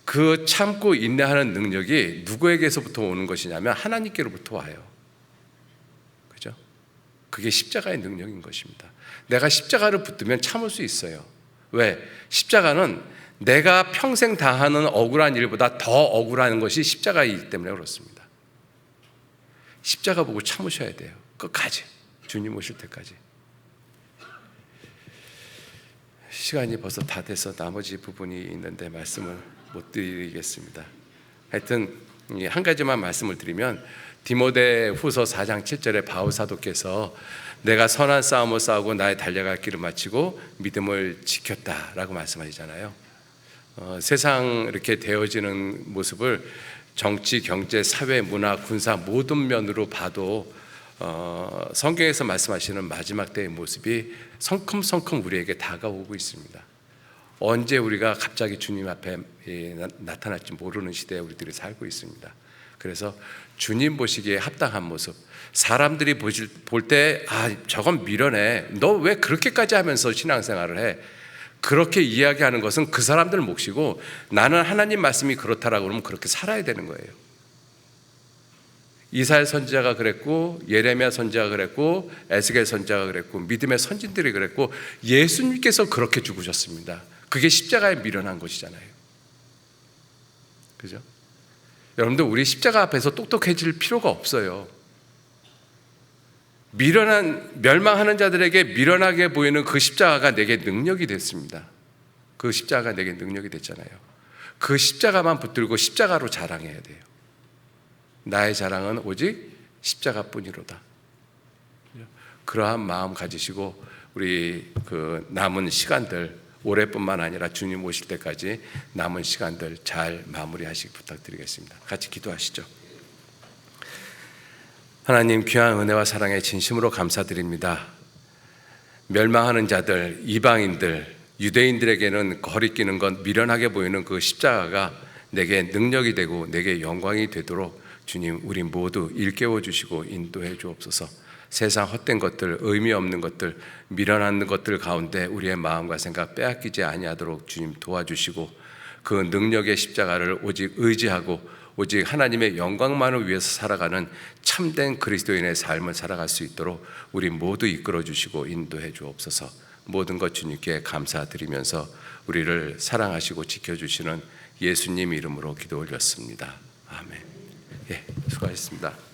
그 참고 인내하는 능력이 누구에게서부터 오는 것이냐면 하나님께로부터 와요. 그죠? 그게 십자가의 능력인 것입니다. 내가 십자가를 붙들면 참을 수 있어요. 왜? 십자가는 내가 평생 당하는 억울한 일보다 더 억울한 것이 십자가이기 때문에 그렇습니다. 십자가 보고 참으셔야 돼요. 끝까지. 주님 오실 때까지. 시간이 벌써 다 돼서 나머지 부분이 있는데 말씀을 못 드리겠습니다. 하여튼 한 가지만 말씀을 드리면 디모데 후서 4장 7절에 바울 사도께서 내가 선한 싸움을 싸우고 나의 달려갈 길을 마치고 믿음을 지켰다라고 말씀하시잖아요. 세상 이렇게 되어지는 모습을 정치, 경제, 사회, 문화, 군사 모든 면으로 봐도 성경에서 말씀하시는 마지막 때의 모습이 성큼성큼 우리에게 다가오고 있습니다. 언제 우리가 갑자기 주님 앞에 나타날지 모르는 시대에 우리들이 살고 있습니다. 그래서 주님 보시기에 합당한 모습, 사람들이 볼 때 저건 미련해, 너 왜 그렇게까지 하면서 신앙생활을 해, 그렇게 이야기하는 것은 그 사람들 몫이고 나는 하나님 말씀이 그렇다라고 그러면 그렇게 살아야 되는 거예요. 이사야 선지자가 그랬고 예레미야 선지자가 그랬고 에스겔 선지자가 그랬고 믿음의 선진들이 그랬고 예수님께서 그렇게 죽으셨습니다. 그게 십자가에 미련한 것이잖아요. 그죠? 여러분들 우리 십자가 앞에서 똑똑해질 필요가 없어요. 멸망하는 자들에게 미련하게 보이는 그 십자가가 내게 능력이 됐습니다. 그 십자가가 내게 능력이 됐잖아요. 그 십자가만 붙들고 십자가로 자랑해야 돼요. 나의 자랑은 오직 십자가뿐이로다. 그러한 마음 가지시고 우리 그 남은 시간들, 올해뿐만 아니라 주님 오실 때까지 남은 시간들 잘 마무리하시기 부탁드리겠습니다. 같이 기도하시죠. 하나님 귀한 은혜와 사랑에 진심으로 감사드립니다. 멸망하는 자들, 이방인들, 유대인들에게는 거리끼는 것, 미련하게 보이는 그 십자가가 내게 능력이 되고 내게 영광이 되도록 주님 우리 모두 일깨워 주시고 인도해 주옵소서. 세상 헛된 것들, 의미 없는 것들, 미련한 것들 가운데 우리의 마음과 생각 빼앗기지 아니하도록 주님 도와주시고 그 능력의 십자가를 오직 의지하고 오직 하나님의 영광만을 위해서 살아가는 참된 그리스도인의 삶을 살아갈 수 있도록 우리 모두 이끌어 주시고 인도해 주옵소서. 모든 것 주님께 감사드리면서 우리를 사랑하시고 지켜주시는 예수님 이름으로 기도 올렸습니다. 아멘. 수고하셨습니다.